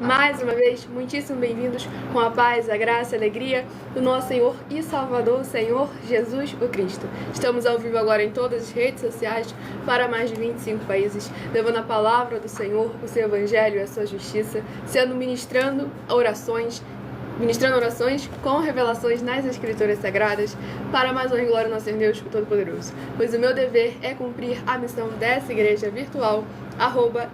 Mais uma vez, muitíssimo bem-vindos com a paz, a graça e a alegria do nosso Senhor e Salvador, Senhor Jesus o Cristo. Estamos ao vivo agora em todas as redes sociais para mais de 25 países, levando a palavra do Senhor, o seu evangelho e a sua justiça, ministrando orações com revelações nas Escrituras Sagradas, para mais honra e glória ao nosso Deus Todo-Poderoso. Pois o meu dever é cumprir a missão dessa igreja virtual,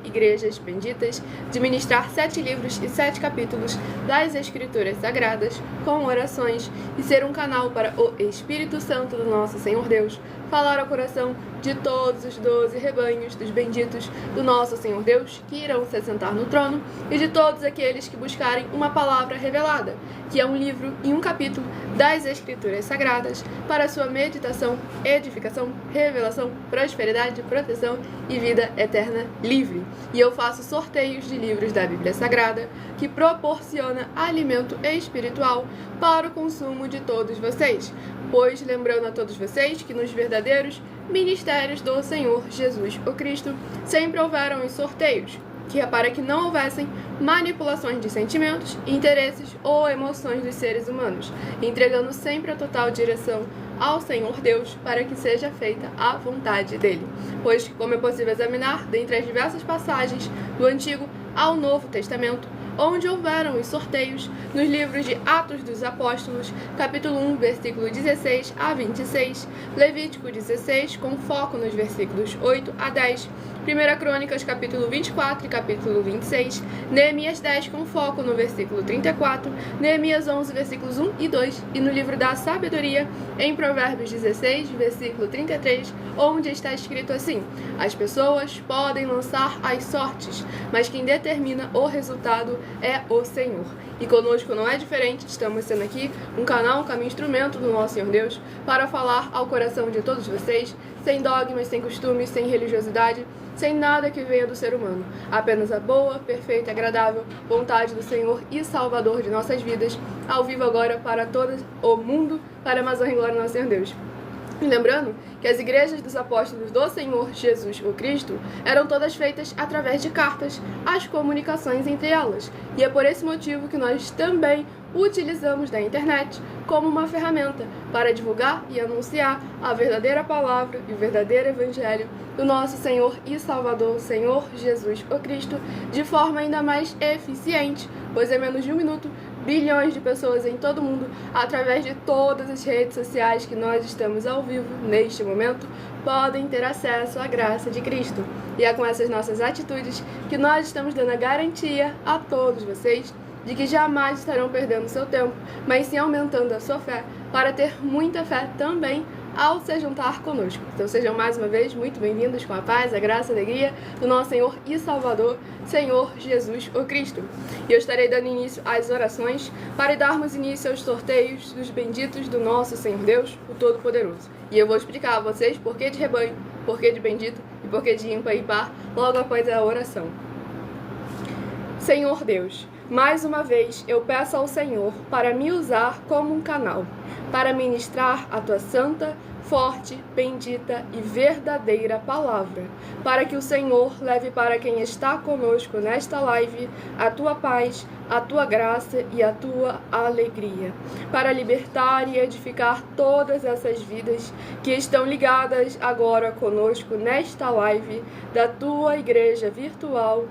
@Igrejas Benditas, de ministrar 7 livros e 7 capítulos das Escrituras Sagradas, com orações, e ser um canal para o Espírito Santo do nosso Senhor Deus falar ao coração de todos os 12 rebanhos dos benditos do nosso Senhor Deus, que irão se assentar no trono, e de todos aqueles que buscarem uma palavra revelada, que é um livro e um capítulo das Escrituras Sagradas, para sua meditação, edificação, revelação, prosperidade, proteção e vida eterna livre. E eu faço sorteios de livros da Bíblia Sagrada, que proporciona alimento espiritual para o consumo de todos vocês. Pois, lembrando a todos vocês que nos verdadeiros ministérios do Senhor Jesus o Cristo sempre houveram os sorteios, que é para que não houvessem manipulações de sentimentos, interesses ou emoções dos seres humanos, entregando sempre a total direção ao Senhor Deus para que seja feita a vontade dele. Pois, como é possível examinar, dentre as diversas passagens do Antigo ao Novo Testamento, onde houveram os sorteios, nos livros de Atos dos Apóstolos, capítulo 1, versículo 16 a 26, Levítico 16, com foco nos versículos 8 a 10, 1 Crônicas, capítulo 24 e capítulo 26, Neemias 10, com foco no versículo 34, Neemias 11, versículos 1 e 2, e no livro da Sabedoria, em Provérbios 16, versículo 33, onde está escrito assim: as pessoas podem lançar as sortes, mas quem determina o resultado é o Senhor. E conosco não é diferente, estamos sendo aqui um canal, um caminho, instrumento do nosso Senhor Deus, para falar ao coração de todos vocês, sem dogmas, sem costumes, sem religiosidade, sem nada que venha do ser humano, apenas a boa, perfeita e agradável vontade do Senhor e Salvador de nossas vidas, ao vivo agora para todo o mundo, para mais honra e glória ao nosso Senhor Deus. E lembrando que as igrejas dos apóstolos do Senhor Jesus o Cristo eram todas feitas através de cartas, as comunicações entre elas. E é por esse motivo que nós também utilizamos da internet como uma ferramenta para divulgar e anunciar a verdadeira palavra e o verdadeiro evangelho do nosso Senhor e Salvador, Senhor Jesus o Cristo, de forma ainda mais eficiente, pois em menos de 1 minuto, bilhões de pessoas em todo o mundo, através de todas as redes sociais que nós estamos ao vivo neste momento, podem ter acesso à graça de Cristo. E é com essas nossas atitudes que nós estamos dando a garantia a todos vocês de que jamais estarão perdendo seu tempo, mas sim aumentando a sua fé, para ter muita fé também ao se juntar conosco. Então sejam mais uma vez muito bem-vindos com a paz, a graça e a alegria do nosso Senhor e Salvador, Senhor Jesus o Cristo. E eu estarei dando início às orações para darmos início aos sorteios dos benditos do nosso Senhor Deus, o Todo-Poderoso. E eu vou explicar a vocês porquê de rebanho, porquê de bendito e porquê de ímpar e par logo após a oração. Senhor Deus, mais uma vez eu peço ao Senhor para me usar como um canal, para ministrar a tua santa, forte, bendita e verdadeira palavra, para que o Senhor leve para quem está conosco nesta live a tua paz, a tua graça e a tua alegria, para libertar e edificar todas essas vidas que estão ligadas agora conosco nesta live da tua igreja virtual,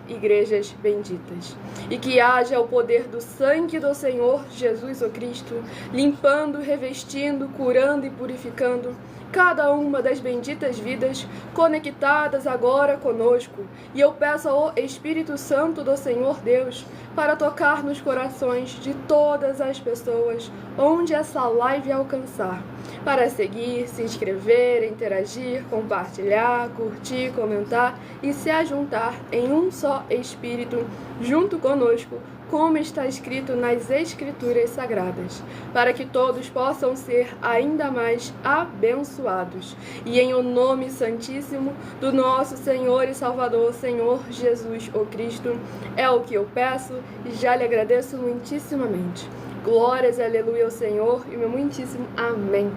@Igrejas Benditas. E que haja o poder do sangue do Senhor Jesus o Cristo, limpando, revestindo, curando e purificando cada uma das benditas vidas conectadas agora conosco. E eu peço ao Espírito Santo do Senhor Deus para tocar nos corações de todas as pessoas onde essa live alcançar, para seguir, se inscrever, interagir, compartilhar, curtir, comentar e se ajuntar em um só Espírito junto conosco, como está escrito nas Escrituras Sagradas, para que todos possam ser ainda mais abençoados. E em o nome santíssimo do nosso Senhor e Salvador, Senhor Jesus o Cristo, é o que eu peço e já lhe agradeço muitíssimamente. Glórias, aleluia ao Senhor e meu muitíssimo amém.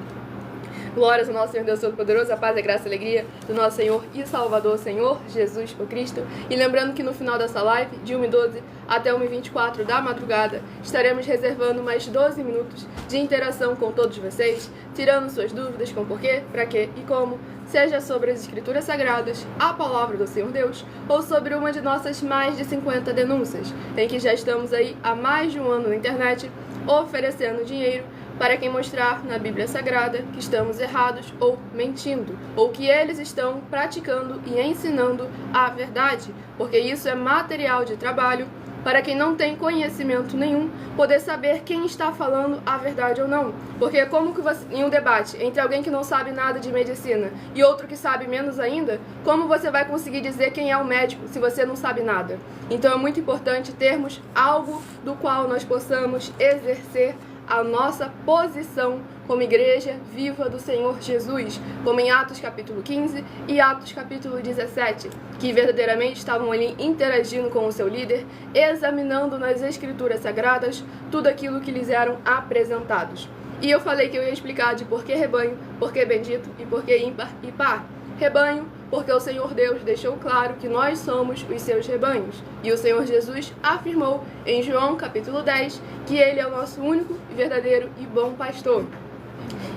Glórias ao nosso Senhor Deus Todo-Poderoso, a paz, a graça e a alegria do nosso Senhor e Salvador, Senhor Jesus o Cristo. E lembrando que no final dessa live, de 1h12 até 1h24 da madrugada, estaremos reservando mais 12 minutos de interação com todos vocês, tirando suas dúvidas com porquê, para quê e como, seja sobre as Escrituras Sagradas, a Palavra do Senhor Deus, ou sobre uma de nossas mais de 50 denúncias, em que já estamos aí há mais de um ano na internet, oferecendo dinheiro para quem mostrar na Bíblia Sagrada que estamos errados ou mentindo, ou que eles estão praticando e ensinando a verdade, porque isso é material de trabalho para quem não tem conhecimento nenhum, poder saber quem está falando a verdade ou não. Porque como que você, em um debate entre alguém que não sabe nada de medicina e outro que sabe menos ainda, como você vai conseguir dizer quem é o médico se você não sabe nada? Então é muito importante termos algo do qual nós possamos exercer a nossa posição como igreja viva do Senhor Jesus, como em Atos capítulo 15 e Atos capítulo 17, que verdadeiramente estavam ali interagindo com o seu líder, examinando nas Escrituras Sagradas tudo aquilo que lhes eram apresentados. E eu falei que eu ia explicar de por que rebanho, por que bendito e por que ímpar e par. Rebanho, porque o Senhor Deus deixou claro que nós somos os seus rebanhos. E o Senhor Jesus afirmou em João capítulo 10 que Ele é o nosso único, verdadeiro e bom pastor.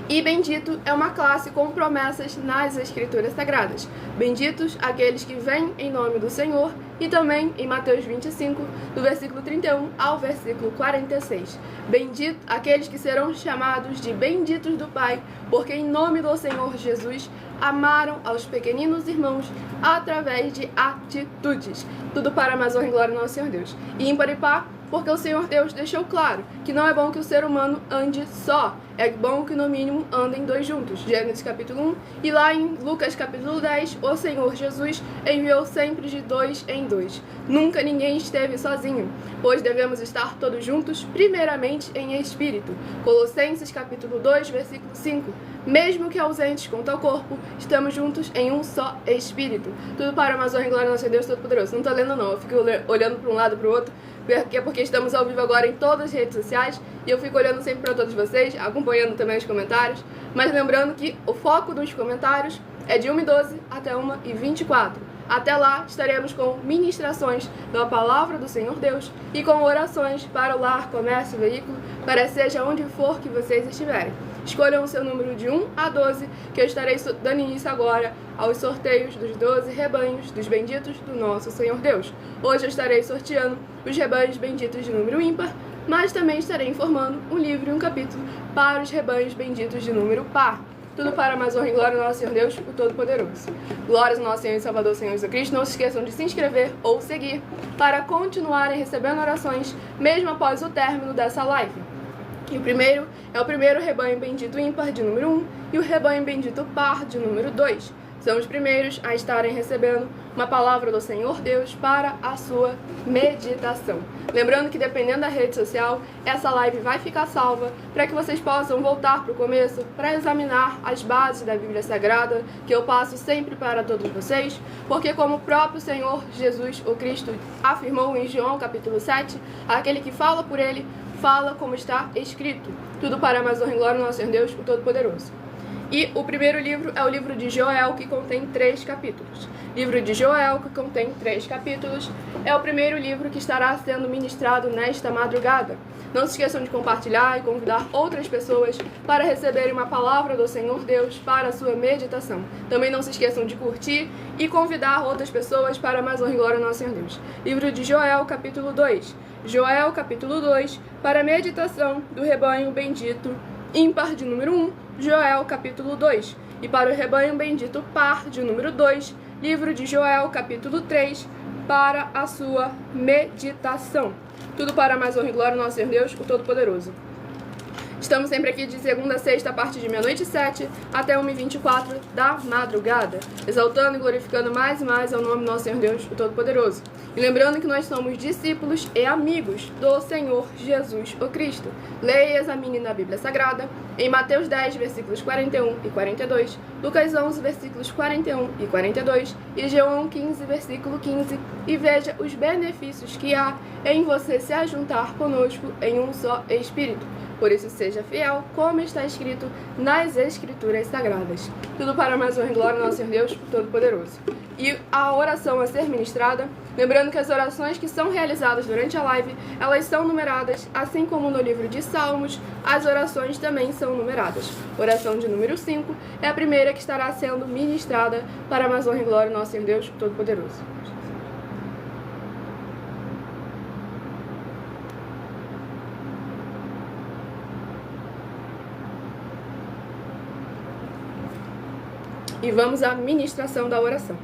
E bendito é uma classe com promessas nas Escrituras Sagradas. Benditos aqueles que vêm em nome do Senhor, e também em Mateus 25, do versículo 31 ao versículo 46. Bendito aqueles que serão chamados de benditos do Pai, porque em nome do Senhor Jesus amaram aos pequeninos irmãos através de atitudes. Tudo para mais honra e glória do nosso Senhor Deus. E ímpar e par, porque o Senhor Deus deixou claro que não é bom que o ser humano ande só, é bom que no mínimo andem dois juntos. Gênesis capítulo 1, e lá em Lucas capítulo 10, o Senhor Jesus enviou sempre de 2 em 2. Nunca ninguém esteve sozinho, pois devemos estar todos juntos, primeiramente em espírito. Colossenses capítulo 2, versículo 5. Mesmo que ausentes quanto ao corpo, estamos juntos em um só espírito. Tudo para mais honra e glória do nosso Deus Todo-Poderoso. Não tô lendo não, eu fico olhando para um lado e para o outro, porque estamos ao vivo agora em todas as redes sociais e eu fico olhando sempre para todos vocês, acompanhando também os comentários, mas lembrando que o foco dos comentários é de 1h12 até 1h24. Até lá estaremos com ministrações da Palavra do Senhor Deus e com orações para o lar, comércio, veículo, para seja onde for que vocês estiverem. Escolham o seu número de 1 a 12, que eu estarei dando início agora aos sorteios dos 12 rebanhos dos benditos do nosso Senhor Deus. Hoje eu estarei sorteando os rebanhos benditos de número ímpar, mas também estarei informando um livro e um capítulo para os rebanhos benditos de número par. Tudo para mais honra e glória do nosso Senhor Deus, o Todo-Poderoso. Glórias ao nosso Senhor e Salvador, Senhor Jesus Cristo. Não se esqueçam de se inscrever ou seguir para continuarem recebendo orações, mesmo após o término dessa live. E o primeiro é o primeiro rebanho bendito ímpar de número 1 e o rebanho bendito par de número 2. São os primeiros a estarem recebendo uma palavra do Senhor Deus para a sua meditação. Lembrando que dependendo da rede social, essa live vai ficar salva para que vocês possam voltar para o começo para examinar as bases da Bíblia Sagrada, que eu passo sempre para todos vocês, porque como o próprio Senhor Jesus, o Cristo, afirmou em João capítulo 7, aquele que fala por ele, fala como está escrito. Tudo para mais honra e glória do nosso Senhor Deus, o Todo-Poderoso. E o primeiro livro é o livro de Joel, que contém 3 capítulos. Livro de Joel, que contém 3 capítulos, é o primeiro livro que estará sendo ministrado nesta madrugada. Não se esqueçam de compartilhar e convidar outras pessoas para receberem uma palavra do Senhor Deus para a sua meditação. Também não se esqueçam de curtir e convidar outras pessoas para mais honra e glória ao nosso Senhor Deus. Livro de Joel, capítulo 2. Joel, capítulo 2, para a meditação do rebanho bendito ímpar de número 1, Joel, capítulo 2. E para o rebanho bendito par de número 2, livro de Joel, capítulo 3, para a sua meditação. Tudo para mais honra e glória ao nosso Senhor Deus, o Todo-Poderoso. Estamos sempre aqui de segunda a sexta, a partir de 00h07 até 1h24 da madrugada, exaltando e glorificando mais e mais ao nome do nosso Senhor Deus, o Todo-Poderoso. E lembrando que nós somos discípulos e amigos do Senhor Jesus o Cristo. Leia e examine na Bíblia Sagrada, em Mateus 10, versículos 41 e 42, Lucas 11, versículos 41 e 42, e João 15, versículo 15, e veja os benefícios que há em você se ajuntar conosco em um só Espírito. Por isso, seja fiel, como está escrito nas Escrituras Sagradas. Tudo para mais honra e glória ao nosso Senhor Deus Todo-Poderoso. E a oração a ser ministrada, lembrando que as orações que são realizadas durante a live, elas são numeradas, assim como no livro de Salmos, as orações também são numeradas. Oração de número 5 é a primeira que estará sendo ministrada para mais honra e glória ao nosso Senhor Deus Todo-Poderoso. E vamos à ministração da oração.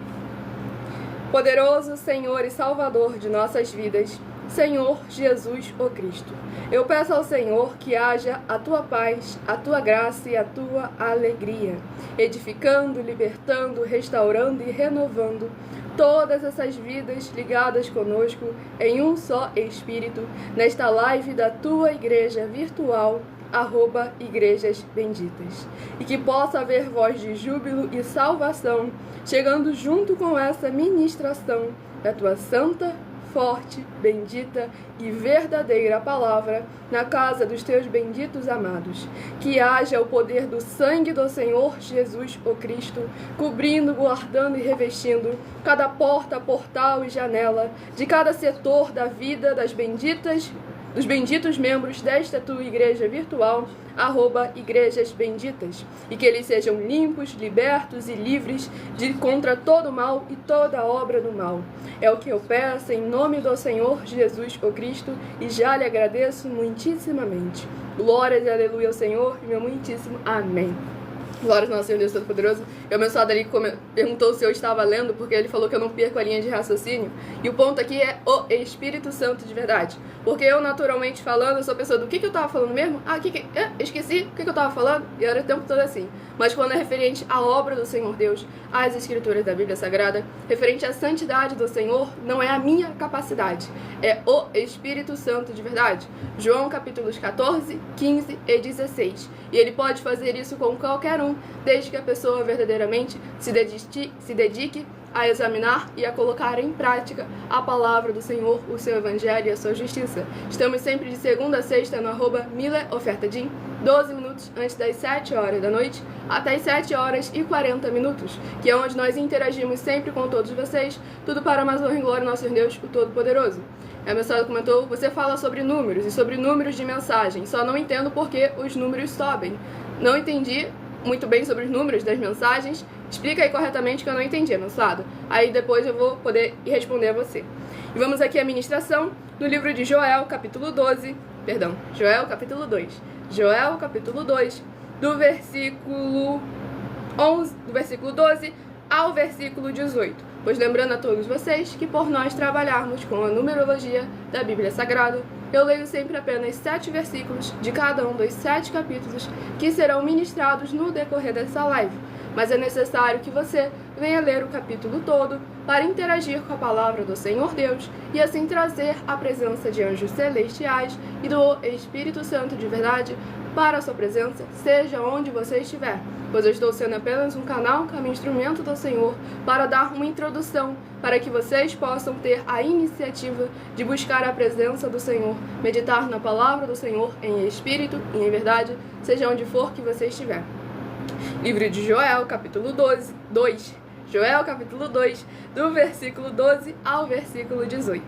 Poderoso Senhor e Salvador de nossas vidas, Senhor Jesus o Cristo, eu peço ao Senhor que haja a tua paz, a tua graça e a tua alegria, edificando, libertando, restaurando e renovando todas essas vidas ligadas conosco em um só Espírito, nesta live da tua igreja virtual, @Igrejas Benditas, e que possa haver voz de júbilo e salvação chegando junto com essa ministração da tua santa, forte, bendita e verdadeira palavra na casa dos teus benditos amados. Que haja o poder do sangue do Senhor Jesus o Cristo, cobrindo, guardando e revestindo cada porta, portal e janela de cada setor da vida dos benditos membros desta tua igreja virtual, @Igrejas Benditas, e que eles sejam limpos, libertos e livres contra todo mal e toda obra do mal. É o que eu peço em nome do Senhor Jesus o Cristo, e já lhe agradeço muitíssimamente. Glórias e aleluia ao Senhor, e meu muitíssimo amém. Glórias ao nosso Senhor Deus Todo-Poderoso. E o abençoado ali perguntou se eu estava lendo, porque ele falou que eu não perco a linha de raciocínio. E o ponto aqui é o Espírito Santo de verdade. Porque eu, naturalmente falando, eu sou pessoa do que eu estava falando mesmo? Esqueci o que eu estava falando. E era o tempo todo assim. Mas quando é referente à obra do Senhor Deus, às Escrituras da Bíblia Sagrada, referente à santidade do Senhor, não é a minha capacidade. É o Espírito Santo de verdade. João capítulos 14, 15 e 16. E ele pode fazer isso com qualquer um, desde que a pessoa verdadeiramente se dedique a examinar e a colocar em prática a palavra do Senhor, o seu evangelho e a sua justiça. Estamos sempre de segunda a sexta no @MileOfertaDim, 12 minutos antes das 7 horas da noite, até as 7 horas e 40 minutos, que é onde nós interagimos sempre com todos vocês, tudo para mais honra e glória ao nosso Deus, o Todo-Poderoso. A mensagem comentou: você fala sobre números e sobre números de mensagem, só não entendo por que os números sobem. Não entendi muito bem sobre os números das mensagens. Explica aí corretamente que eu não entendi, abençoado. Aí depois eu vou poder ir responder a você. E vamos aqui à ministração do livro de Joel, capítulo 2, Joel, capítulo 2, do versículo 12 ao versículo 18. Pois lembrando a todos vocês que por nós trabalharmos com a numerologia da Bíblia Sagrada, eu leio sempre apenas 7 versículos de cada um dos 7 capítulos que serão ministrados no decorrer dessa live. Mas é necessário que você venha ler o capítulo todo para interagir com a palavra do Senhor Deus e assim trazer a presença de anjos celestiais e do Espírito Santo de verdade para a sua presença, seja onde você estiver. Pois eu estou sendo apenas um canal, como instrumento do Senhor, para dar uma introdução, para que vocês possam ter a iniciativa de buscar a presença do Senhor, meditar na palavra do Senhor em espírito e em verdade, seja onde for que você estiver. Livro de Joel, capítulo 2, Joel, capítulo 2, do versículo 12 ao versículo 18.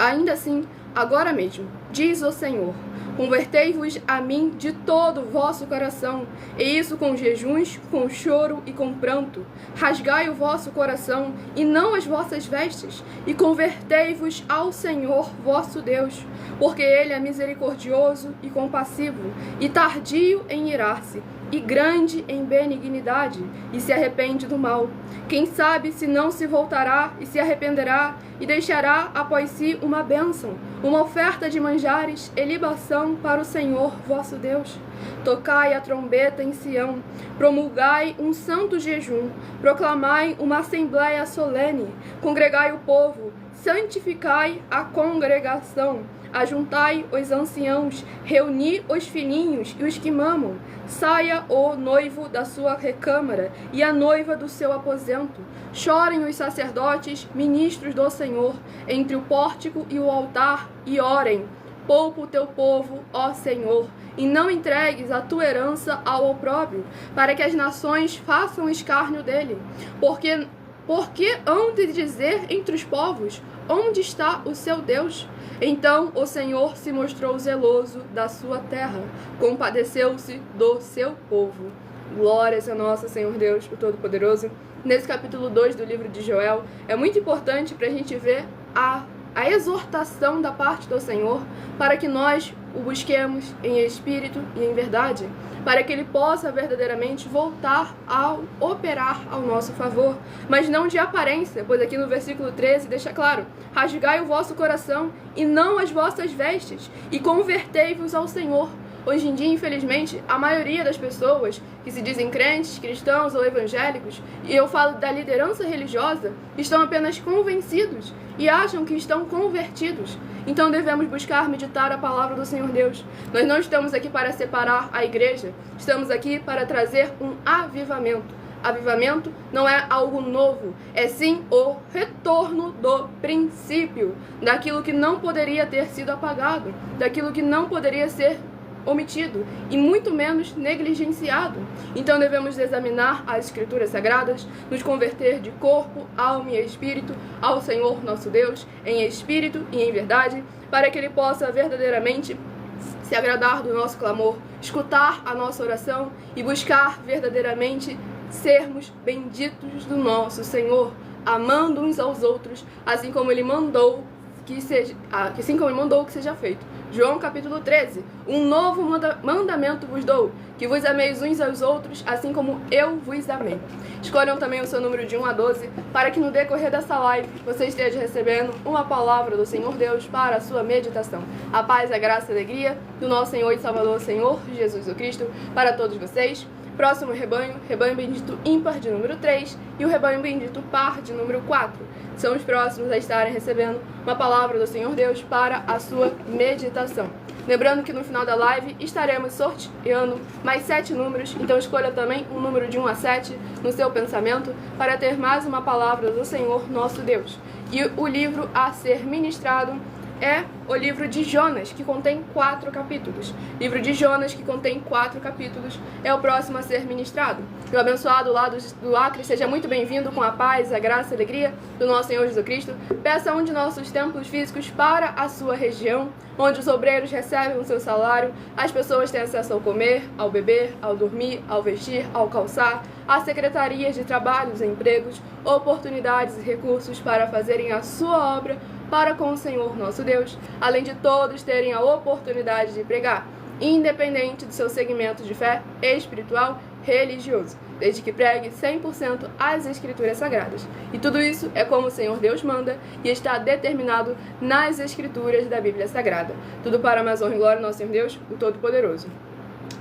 Ainda assim, agora mesmo, diz o Senhor, convertei-vos a mim de todo o vosso coração, e isso com jejuns, com choro e com pranto. Rasgai o vosso coração, e não as vossas vestes, e convertei-vos ao Senhor vosso Deus, porque Ele é misericordioso e compassivo, e tardio em irar-se, e grande em benignidade, e se arrepende do mal. Quem sabe se não se voltará e se arrependerá, e deixará após si uma bênção, uma oferta de manjares e libação para o Senhor vosso Deus. Tocai a trombeta em Sião, promulgai um santo jejum, proclamai uma assembléia solene, congregai o povo, santificai a congregação, ajuntai os anciãos, reuni os filhinhos e os que mamam. Saia o noivo da sua recâmara e a noiva do seu aposento. Chorem os sacerdotes, ministros do Senhor, entre o pórtico e o altar, e orem. Poupa o teu povo, ó Senhor, e não entregues a tua herança ao opróbrio, para que as nações façam escárnio dele. Porque hão de dizer entre os povos, onde está o seu Deus? Então o Senhor se mostrou zeloso da sua terra, compadeceu-se do seu povo. Glórias a nosso Senhor Deus, o Todo-Poderoso. Nesse capítulo 2 do livro de Joel, é muito importante para a gente ver a exortação da parte do Senhor para que nós o busquemos em espírito e em verdade, para que ele possa verdadeiramente voltar a operar ao nosso favor, mas não de aparência, pois aqui no versículo 13 deixa claro: rasgai o vosso coração e não as vossas vestes, e convertei-vos ao Senhor. Hoje em dia, infelizmente, a maioria das pessoas que se dizem crentes, cristãos ou evangélicos, e eu falo da liderança religiosa, estão apenas convencidos e acham que estão convertidos. Então devemos buscar meditar a palavra do Senhor Deus. Nós não estamos aqui para separar a igreja, estamos aqui para trazer um avivamento. Avivamento não é algo novo, é sim o retorno do princípio, daquilo que não poderia ter sido apagado, daquilo que não poderia ser omitido e muito menos negligenciado. Então devemos examinar as Escrituras Sagradas, nos converter de corpo, alma e espírito ao Senhor nosso Deus, em espírito e em verdade, para que Ele possa verdadeiramente se agradar do nosso clamor, escutar a nossa oração e buscar verdadeiramente sermos benditos do nosso Senhor, amando uns aos outros, assim como Ele mandou que seja feito. João capítulo 13, um novo mandamento vos dou, que vos ameis uns aos outros, assim como eu vos amei. Escolham também o seu número de 1 a 12, para que no decorrer dessa live você esteja recebendo uma palavra do Senhor Deus para a sua meditação. A paz, a graça e a alegria do nosso Senhor e Salvador, Senhor Jesus o Cristo, para todos vocês. Próximo rebanho, rebanho bendito ímpar de número 3 e o rebanho bendito par de número 4. São os próximos a estarem recebendo uma palavra do Senhor Deus para a sua meditação. Lembrando que no final da live estaremos sorteando mais 7 números, então escolha também um número de 1 a 7 no seu pensamento para ter mais uma palavra do Senhor nosso Deus. E o livro a ser ministrado é o livro de Jonas, que contém 4 capítulos. Livro de Jonas, que contém 4 capítulos, é o próximo a ser ministrado. E o abençoado lá do Acre, seja muito bem-vindo com a paz, a graça e a alegria do nosso Senhor Jesus Cristo. Peça um de nossos templos físicos para a sua região, onde os obreiros recebem o seu salário, as pessoas têm acesso ao comer, ao beber, ao dormir, ao vestir, ao calçar, às secretarias de trabalhos e empregos, oportunidades e recursos para fazerem a sua obra para com o Senhor nosso Deus, além de todos terem a oportunidade de pregar, independente do seu segmento de fé espiritual, religioso, desde que pregue 100% as Escrituras Sagradas. E tudo isso é como o Senhor Deus manda e está determinado nas Escrituras da Bíblia Sagrada. Tudo para a mais honra e glória do nosso Senhor Deus, o Todo-Poderoso.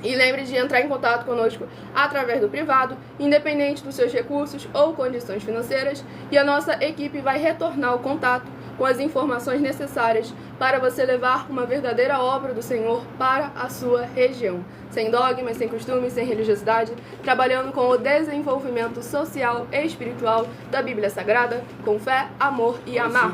E lembre de entrar em contato conosco através do privado, independente dos seus recursos ou condições financeiras, e a nossa equipe vai retornar o contato com as informações necessárias para você levar uma verdadeira obra do Senhor para a sua região, sem dogmas, sem costumes, sem religiosidade, trabalhando com o desenvolvimento social e espiritual da Bíblia Sagrada, com fé, amor e amar.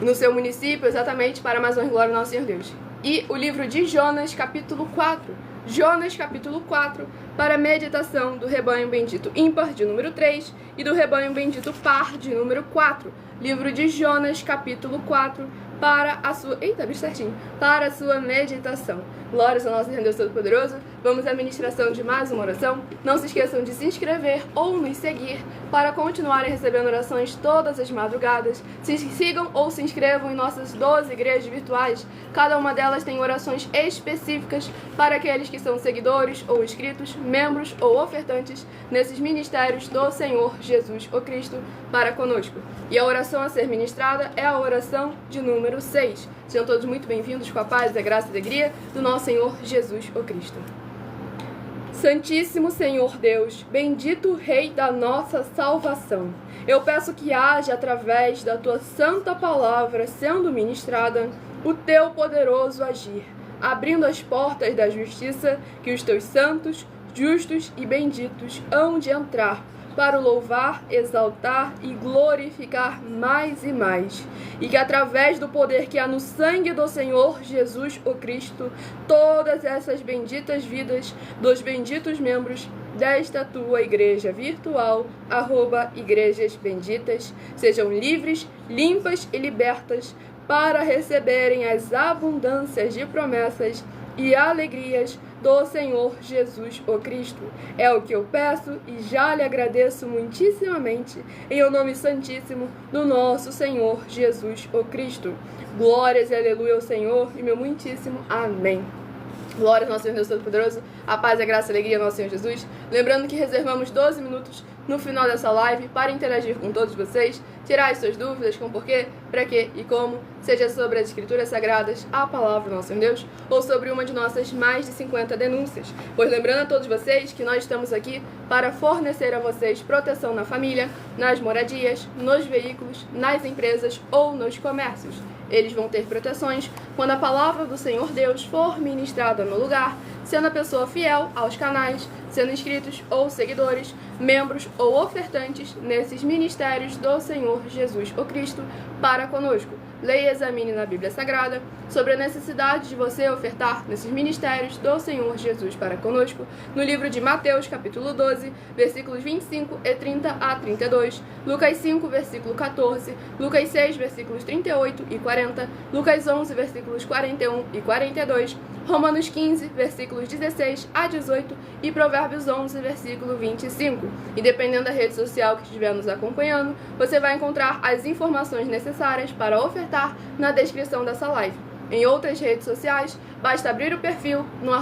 No seu município, exatamente, para mais honra e glória do nosso Senhor Deus. E o livro de Jonas, capítulo 4. Jonas, capítulo 4, para a meditação do rebanho bendito ímpar, de número 3, e do rebanho bendito par, de número 4. Livro de Jonas, capítulo 4, para a sua... para a sua meditação. Glórias ao nosso Deus Todo-Poderoso. Vamos à ministração de mais uma oração. Não se esqueçam de se inscrever ou nos seguir para continuarem recebendo orações todas as madrugadas. Se sigam ou se inscrevam em nossas 12 igrejas virtuais. Cada uma delas tem orações específicas para aqueles que são seguidores ou inscritos, membros ou ofertantes nesses ministérios do Senhor Jesus o Cristo para conosco. E a oração a ser ministrada é a oração de número 6. Sejam todos muito bem-vindos com a paz, a graça e a alegria do nosso Senhor Jesus o Cristo. Santíssimo Senhor Deus, bendito Rei da nossa salvação, eu peço que haja, através da tua santa palavra sendo ministrada, o teu poderoso agir, abrindo as portas da justiça que os teus santos, justos e benditos hão de entrar, para o louvar, exaltar e glorificar mais e mais. E que através do poder que há no sangue do Senhor Jesus o Cristo, todas essas benditas vidas dos benditos membros desta tua igreja virtual, @igrejas benditas, sejam livres, limpas e libertas para receberem as abundâncias de promessas e alegrias do Senhor Jesus o Cristo. É o que eu peço e já lhe agradeço muitíssimamente, em o nome santíssimo do nosso Senhor Jesus o Cristo. Glórias e aleluia ao Senhor e meu muitíssimo amém. Glórias ao nosso Senhor Deus Todo-Poderoso, a paz, a graça e a alegria ao nosso Senhor Jesus. Lembrando que reservamos 12 minutos no final dessa live para interagir com todos vocês, tirar as suas dúvidas com porquê, para quê e como, seja sobre as escrituras sagradas, a palavra do nosso Senhor Deus, ou sobre uma de nossas mais de 50 denúncias. Pois lembrando a todos vocês que nós estamos aqui para fornecer a vocês proteção na família, nas moradias, nos veículos, nas empresas ou nos comércios. Eles vão ter proteções quando a palavra do Senhor Deus for ministrada no lugar, sendo a pessoa fiel aos canais, sendo inscritos ou seguidores, membros ou ofertantes nesses ministérios do Senhor Jesus o Cristo para conosco. Leia e examine na Bíblia Sagrada sobre a necessidade de você ofertar nesses ministérios do Senhor Jesus para conosco, no livro de Mateus, capítulo 12, versículos 25 e 30 a 32, Lucas 5, versículo 14, Lucas 6, versículos 38 e 40, Lucas 11, versículos 41 e 42, Romanos 15, versículos 16 a 18 e Provérbios 11, versículo 25. E dependendo da rede social que estiver nos acompanhando, você vai encontrar as informações necessárias para ofertar na descrição dessa live. Em outras redes sociais, basta abrir o perfil no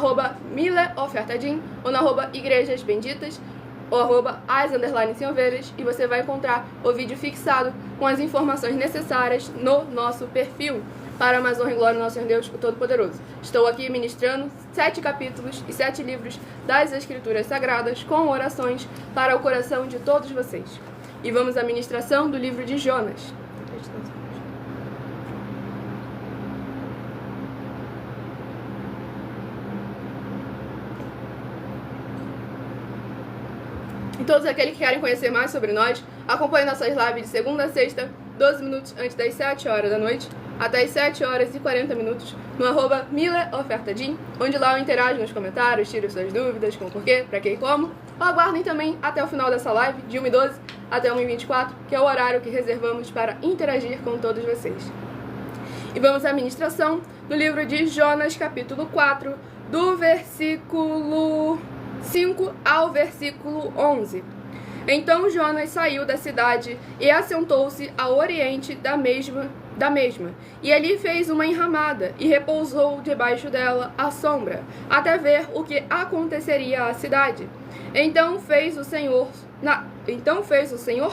@mileofertadim ou no @igrejas benditas ou @as_sem-ovelhas e você vai encontrar o vídeo fixado com as informações necessárias no nosso perfil. Para a mais honra e glória do nosso Senhor Deus, o Todo-Poderoso. Estou aqui ministrando 7 capítulos e 7 livros das Escrituras Sagradas com orações para o coração de todos vocês. E vamos à ministração do livro de Jonas. E todos aqueles que querem conhecer mais sobre nós, acompanhem nossas lives de segunda a sexta, 12 minutos antes das 7 horas da noite, até as 7 horas e 40 minutos, no @mileofertadim, onde lá eu interajo nos comentários, tiro suas dúvidas com o porquê, pra quê e como. Ou aguardem também até o final dessa live, de 1h12 até 1h24, que é o horário que reservamos para interagir com todos vocês. E vamos à ministração do livro de Jonas, capítulo 4, do versículo 5 ao versículo 11. Então Jonas saiu da cidade e assentou-se ao oriente da mesma, e ali fez uma enramada e repousou debaixo dela à sombra, até ver o que aconteceria à cidade. Então fez o Senhor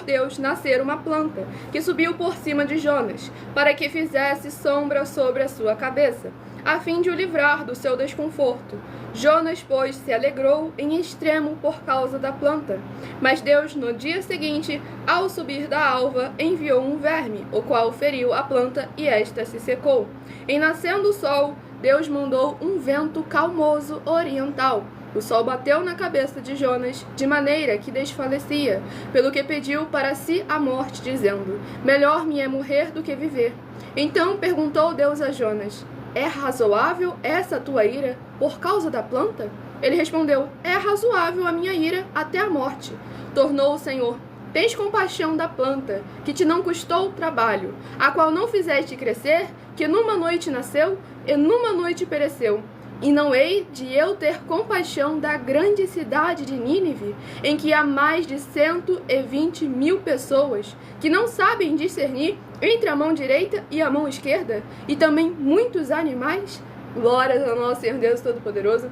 Deus nascer uma planta, que subiu por cima de Jonas, para que fizesse sombra sobre a sua cabeça, a fim de o livrar do seu desconforto. Jonas, pois, se alegrou em extremo por causa da planta. Mas Deus, no dia seguinte, ao subir da alva, enviou um verme, o qual feriu a planta e esta se secou. Em nascendo o sol, Deus mandou um vento calmoso oriental. O sol bateu na cabeça de Jonas, de maneira que desfalecia, pelo que pediu para si a morte, dizendo: melhor me é morrer do que viver. Então perguntou Deus a Jonas: é razoável essa tua ira por causa da planta? Ele respondeu: é razoável a minha ira até a morte. Tornou o Senhor: tens compaixão da planta, que te não custou trabalho, a qual não fizeste crescer, que numa noite nasceu e numa noite pereceu. E não hei de eu ter compaixão da grande cidade de Nínive, em que há mais de 120.000 pessoas, que não sabem discernir entre a mão direita e a mão esquerda, e também muitos animais? Glórias ao nosso Senhor Deus Todo-Poderoso.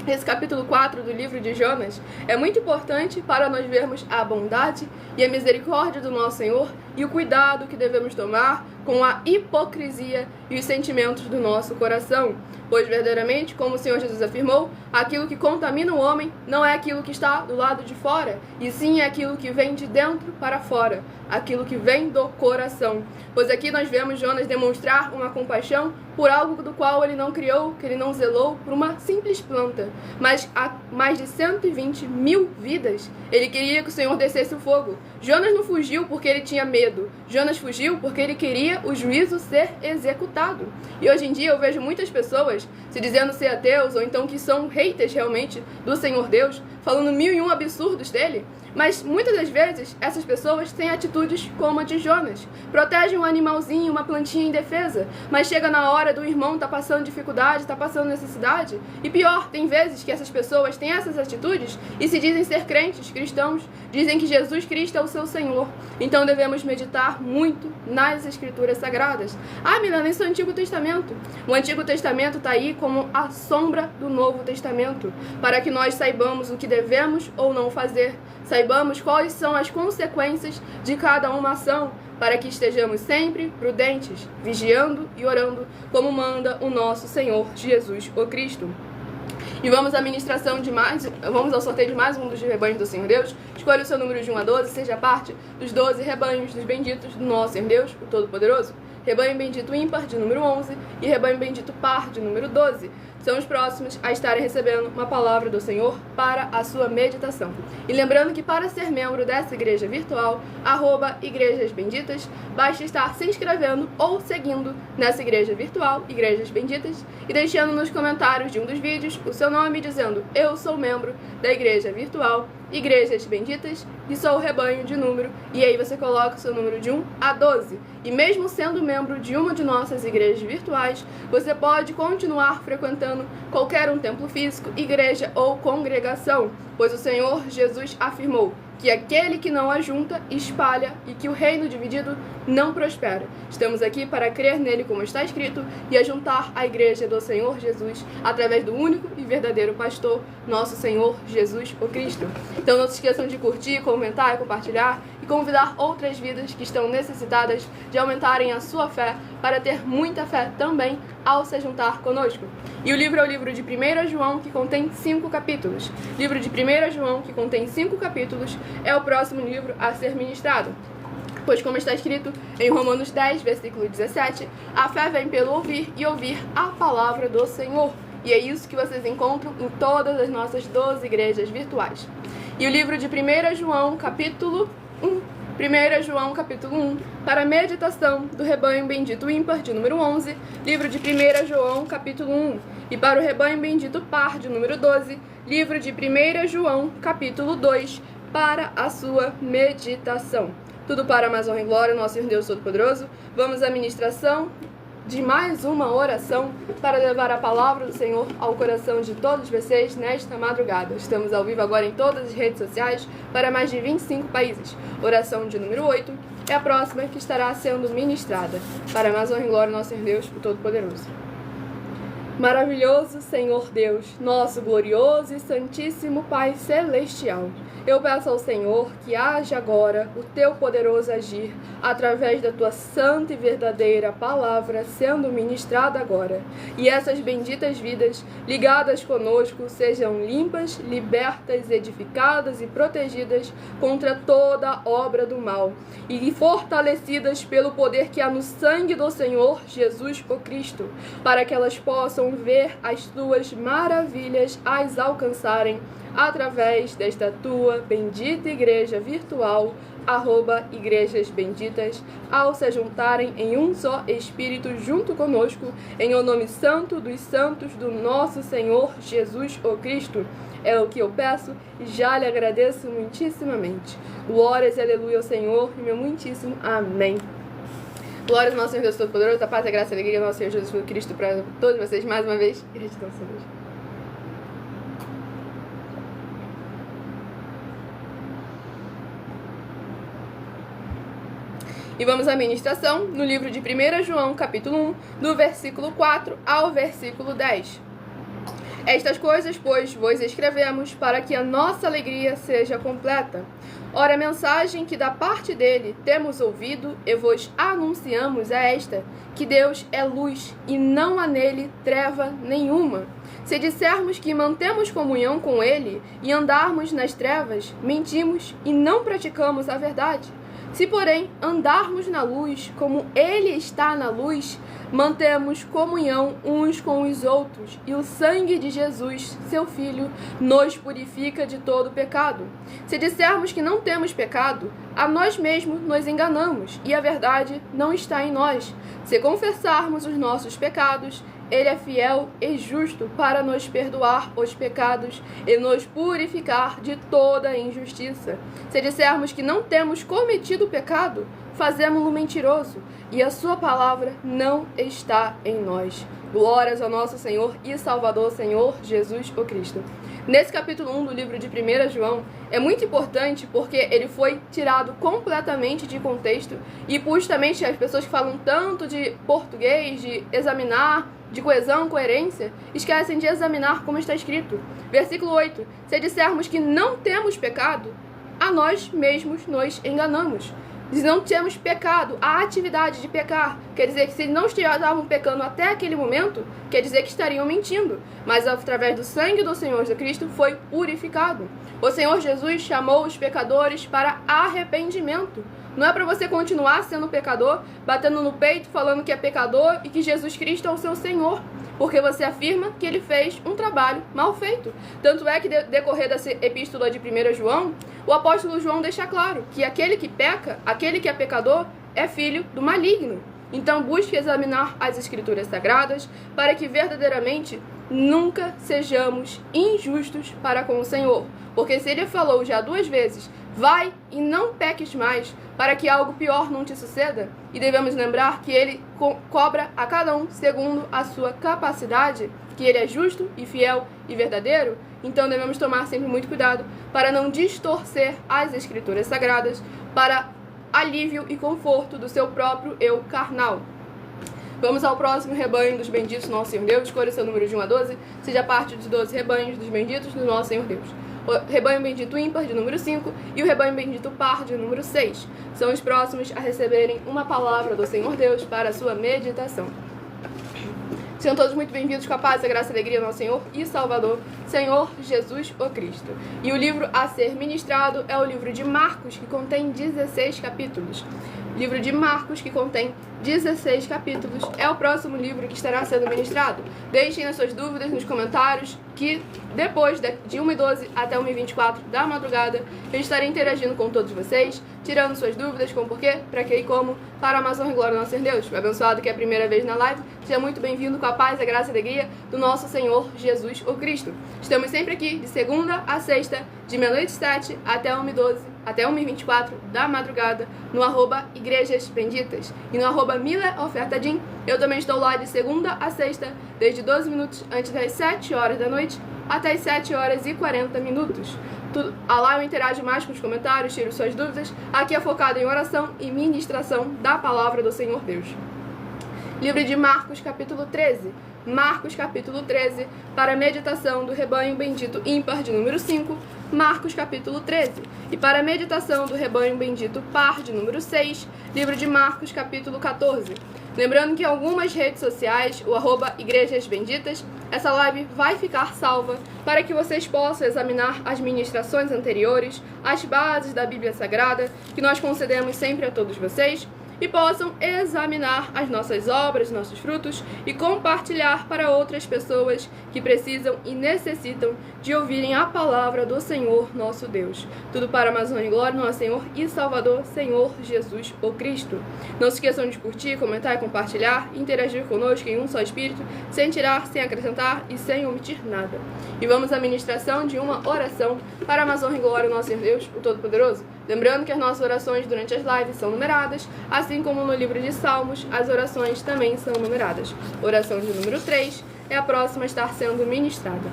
Esse capítulo 4 do livro de Jonas é muito importante para nós vermos a bondade e a misericórdia do nosso Senhor e o cuidado que devemos tomar com a hipocrisia e os sentimentos do nosso coração. Pois verdadeiramente, como o Senhor Jesus afirmou, aquilo que contamina o homem não é aquilo que está do lado de fora, e sim é aquilo que vem de dentro para fora, aquilo que vem do coração. Pois aqui nós vemos Jonas demonstrar uma compaixão por algo do qual ele não criou, que ele não zelou por uma simples planta. Mas há mais de 120 mil vidas, ele queria que o Senhor descesse o fogo. Jonas não fugiu porque ele tinha medo. Jonas fugiu porque ele queria o juízo ser executado. E hoje em dia eu vejo muitas pessoas se dizendo ser ateus, ou então que são haters realmente do Senhor Deus, falando 1001 absurdos dele. Mas muitas das vezes essas pessoas têm atitudes como a de Jonas. Protegem um animalzinho, uma plantinha indefesa, mas chega na hora do irmão tá passando dificuldade, tá passando necessidade. E pior, tem vezes que essas pessoas têm essas atitudes e se dizem ser crentes, cristãos, dizem que Jesus Cristo é o seu Senhor. Então devemos meditar muito nas Escrituras Sagradas. Ah, Milena, isso é o Antigo Testamento. O Antigo Testamento está aí como a sombra do Novo Testamento, para que nós saibamos o que devemos ou não fazer, saibamos quais são as consequências de cada uma ação, para que estejamos sempre prudentes, vigiando e orando, como manda o nosso Senhor Jesus o Cristo. E vamos ao sorteio de mais um dos rebanhos do Senhor Deus. Escolha o seu número de 1 a 12, seja parte dos 12 rebanhos dos benditos do nosso Senhor Deus, o Todo-Poderoso. Rebanho bendito ímpar, de número 11, e rebanho bendito par, de número 12. São os próximos a estarem recebendo uma palavra do Senhor para a sua meditação. E lembrando que para ser membro dessa igreja virtual, @Igrejas Benditas, basta estar se inscrevendo ou seguindo nessa igreja virtual, Igrejas Benditas, e deixando nos comentários de um dos vídeos o seu nome dizendo: eu sou membro da igreja virtual, Igrejas Benditas, e sou o rebanho de número, e aí você coloca o seu número de 1 a 12. E mesmo sendo membro de uma de nossas igrejas virtuais, você pode continuar frequentando qualquer um templo físico, igreja ou congregação, pois o Senhor Jesus afirmou que aquele que não ajunta, espalha, e que o reino dividido não prospera. Estamos aqui para crer nele, como está escrito, e ajuntar a igreja do Senhor Jesus através do único e verdadeiro pastor, nosso Senhor Jesus o Cristo. Então não se esqueçam de curtir, comentar e compartilhar, e convidar outras vidas que estão necessitadas de aumentarem a sua fé, para ter muita fé também ao se juntar conosco. E o livro é o livro de 1 João, que contém 5 capítulos. Livro de 1 João, que contém 5 capítulos, é o próximo livro a ser ministrado. Pois, como está escrito em Romanos 10, versículo 17, a fé vem pelo ouvir, e ouvir a palavra do Senhor. E é isso que vocês encontram em todas as nossas 12 igrejas virtuais. E o livro de 1 João, capítulo 1. 1 João, capítulo 1, para a meditação do rebanho bendito ímpar, de número 11, livro de 1 João, capítulo 1, e para o rebanho bendito par, de número 12, livro de 1 João, capítulo 2, para a sua meditação. Tudo para a mais honra e glória, nosso Senhor Deus Todo-Poderoso. Vamos à ministração de mais uma oração para levar a palavra do Senhor ao coração de todos vocês nesta madrugada. Estamos ao vivo agora em todas as redes sociais para mais de 25 países. Oração de número 8 é a próxima que estará sendo ministrada. Para a mais honra e glória, nosso Senhor Deus, o Todo-Poderoso. Maravilhoso Senhor Deus, nosso glorioso e santíssimo Pai Celestial, eu peço ao Senhor que haja agora o teu poderoso agir através da tua santa e verdadeira palavra sendo ministrada agora. E essas benditas vidas ligadas conosco sejam limpas, libertas, edificadas e protegidas contra toda obra do mal e fortalecidas pelo poder que há no sangue do Senhor Jesus o Cristo, para que elas possam ver as tuas maravilhas as alcançarem através desta tua bendita igreja virtual, @Igrejas Benditas, ao se juntarem em um só Espírito junto conosco, em o nome santo dos santos do nosso Senhor Jesus o Cristo. É o que eu peço e já lhe agradeço muitíssimamente. Glórias e aleluia ao Senhor e meu muitíssimo amém. Glórias ao nosso Senhor Deus Todo-Poderoso, a paz, a graça e a alegria do nosso Senhor Jesus Cristo para todos vocês mais uma vez. Gratidão, Senhor. E vamos à ministração no livro de 1 João, capítulo 1, do versículo 4 ao versículo 10. Estas coisas, pois, vos escrevemos para que a nossa alegria seja completa. Ora, a mensagem que da parte dele temos ouvido e vos anunciamos é esta, que Deus é luz e não há nele treva nenhuma. Se dissermos que mantemos comunhão com ele e andarmos nas trevas, mentimos e não praticamos a verdade. Se, porém, andarmos na luz, como ele está na luz, mantemos comunhão uns com os outros, e o sangue de Jesus, seu Filho, nos purifica de todo pecado. Se dissermos que não temos pecado, a nós mesmos nos enganamos, e a verdade não está em nós. Se confessarmos os nossos pecados, ele é fiel e justo para nos perdoar os pecados e nos purificar de toda injustiça. Se dissermos que não temos cometido pecado, fazemo-lo mentiroso, e a sua palavra não está em nós. Glórias ao nosso Senhor e Salvador, Senhor Jesus o Cristo. Nesse capítulo 1 do livro de 1 João, é muito importante porque ele foi tirado completamente de contexto e justamente as pessoas que falam tanto de português, de examinar, de coesão, coerência, esquecem de examinar como está escrito. Versículo 8. Se dissermos que não temos pecado, a nós mesmos nos enganamos. Se não temos pecado, a atividade de pecar, quer dizer que se não estavam pecando até aquele momento, quer dizer que estariam mentindo. Mas através do sangue do Senhor Jesus Cristo foi purificado. O Senhor Jesus chamou os pecadores para arrependimento. Não é para você continuar sendo pecador, batendo no peito, falando que é pecador e que Jesus Cristo é o seu Senhor, porque você afirma que ele fez um trabalho mal feito. Tanto é que, decorrer dessa epístola de 1 João, o apóstolo João deixa claro que aquele que peca, aquele que é pecador, é filho do maligno. Então busque examinar as Escrituras Sagradas para que verdadeiramente nunca sejamos injustos para com o Senhor. Porque se ele falou já 2 vezes, vai e não peques mais, para que algo pior não te suceda, e devemos lembrar que ele cobra a cada um segundo a sua capacidade, que ele é justo e fiel e verdadeiro, então devemos tomar sempre muito cuidado para não distorcer as Escrituras Sagradas para alívio e conforto do seu próprio eu carnal. Vamos ao próximo rebanho dos benditos do nosso Senhor Deus. Escolha o seu número de 1 a 12, seja parte dos 12 rebanhos dos benditos do nosso Senhor Deus. O rebanho bendito ímpar, de número 5, e o rebanho bendito par, de número 6. São os próximos a receberem uma palavra do Senhor Deus para a sua meditação. Sejam todos muito bem-vindos com a paz, a graça e a alegria do nosso Senhor e Salvador, Senhor Jesus o Cristo. E o livro a ser ministrado é o livro de Marcos, que contém 16 capítulos. Livro de Marcos, que contém 16 capítulos, é o próximo livro que estará sendo ministrado. Deixem as suas dúvidas nos comentários, que depois de 1h12 até 1h24 da madrugada, eu estarei interagindo com todos vocês, tirando suas dúvidas com porquê, para que e como, para a Amazônia e glória do nosso Senhor Deus. Abençoado que é a primeira vez na live, seja muito bem-vindo com a paz, a graça e a alegria do nosso Senhor Jesus o Cristo. Estamos sempre aqui, de segunda a sexta, de meia-noite 7 até 1h12, até 1h24 da madrugada, no @Igrejas Benditas e no @MilaOfertadim. Eu também estou lá de segunda a sexta, desde 12 minutos antes das 7 horas da noite até as 7 horas e 40 minutos. Lá eu interajo mais com os comentários, tiro suas dúvidas. Aqui é focado em oração e ministração da palavra do Senhor Deus. Livro de Marcos, capítulo 13. Marcos, capítulo 13, para a meditação do rebanho bendito ímpar, de número 5, Marcos, capítulo 13. E para a meditação do rebanho bendito par, de número 6, livro de Marcos, capítulo 14. Lembrando que em algumas redes sociais, o @Igrejas Benditas, essa live vai ficar salva para que vocês possam examinar as ministrações anteriores, as bases da Bíblia Sagrada, que nós concedemos sempre a todos vocês, e possam examinar as nossas obras, nossos frutos e compartilhar para outras pessoas que precisam e necessitam de ouvirem a palavra do Senhor nosso Deus. Tudo para a Amazônia e glória, nosso Senhor e Salvador, Senhor Jesus o Cristo. Não se esqueçam de curtir, comentar e compartilhar, e interagir conosco em um só espírito, sem tirar, sem acrescentar e sem omitir nada. E vamos à ministração de uma oração para a Amazônia e glória, nosso Senhor Deus, o Todo-Poderoso. Lembrando que as nossas orações durante as lives são numeradas, assim como no livro de Salmos, as orações também são numeradas. Oração de número 3 é a próxima a estar sendo ministrada.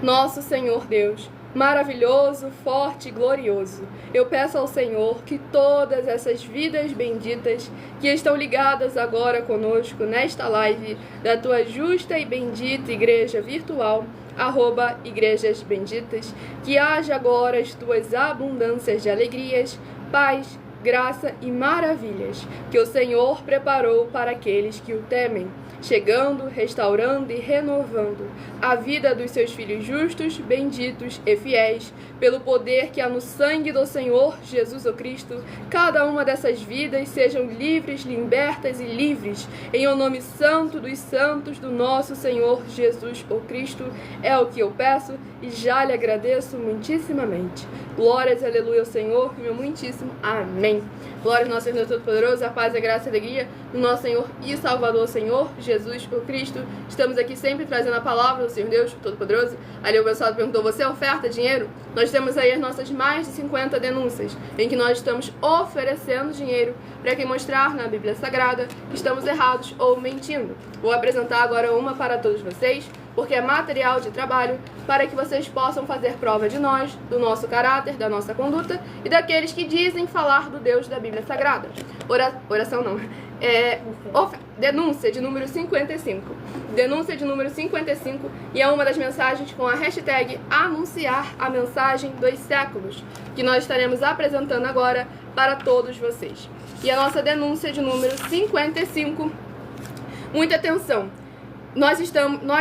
Nosso Senhor Deus, maravilhoso, forte e glorioso. Eu peço ao Senhor que todas essas vidas benditas que estão ligadas agora conosco nesta live da tua justa e bendita igreja virtual, @igrejas benditas, que haja agora as tuas abundâncias de alegrias, paz, graça e maravilhas que o Senhor preparou para aqueles que o temem, chegando, restaurando e renovando a vida dos seus filhos justos, benditos e fiéis, pelo poder que há no sangue do Senhor Jesus o Cristo. Cada uma dessas vidas sejam livres, libertas e livres, em o nome santo dos santos do nosso Senhor Jesus o Cristo. É o que eu peço e já lhe agradeço muitíssimamente. Glórias e aleluia ao Senhor, meu muitíssimo amém. Glórias ao nosso Senhor Todo-Poderoso, a paz, a graça e a alegria do nosso Senhor e Salvador, Senhor Jesus o Cristo. Estamos aqui sempre trazendo a palavra do Senhor Deus Todo-Poderoso. Ali o pessoal perguntou, você oferta dinheiro? Nós temos aí as nossas mais de 50 denúncias, em que nós estamos oferecendo dinheiro para quem mostrar na Bíblia Sagrada que estamos errados ou mentindo. Vou apresentar agora uma para todos vocês, porque é material de trabalho para que vocês possam fazer prova de nós, do nosso caráter, da nossa conduta e daqueles que dizem falar do Deus da Bíblia Sagrada. Oração não. Denúncia de número 55. Denúncia de número 55 e é uma das mensagens com a hashtag anunciar a mensagem dos séculos, que nós estaremos apresentando agora para todos vocês. E a nossa denúncia de número 55, muita atenção. Nós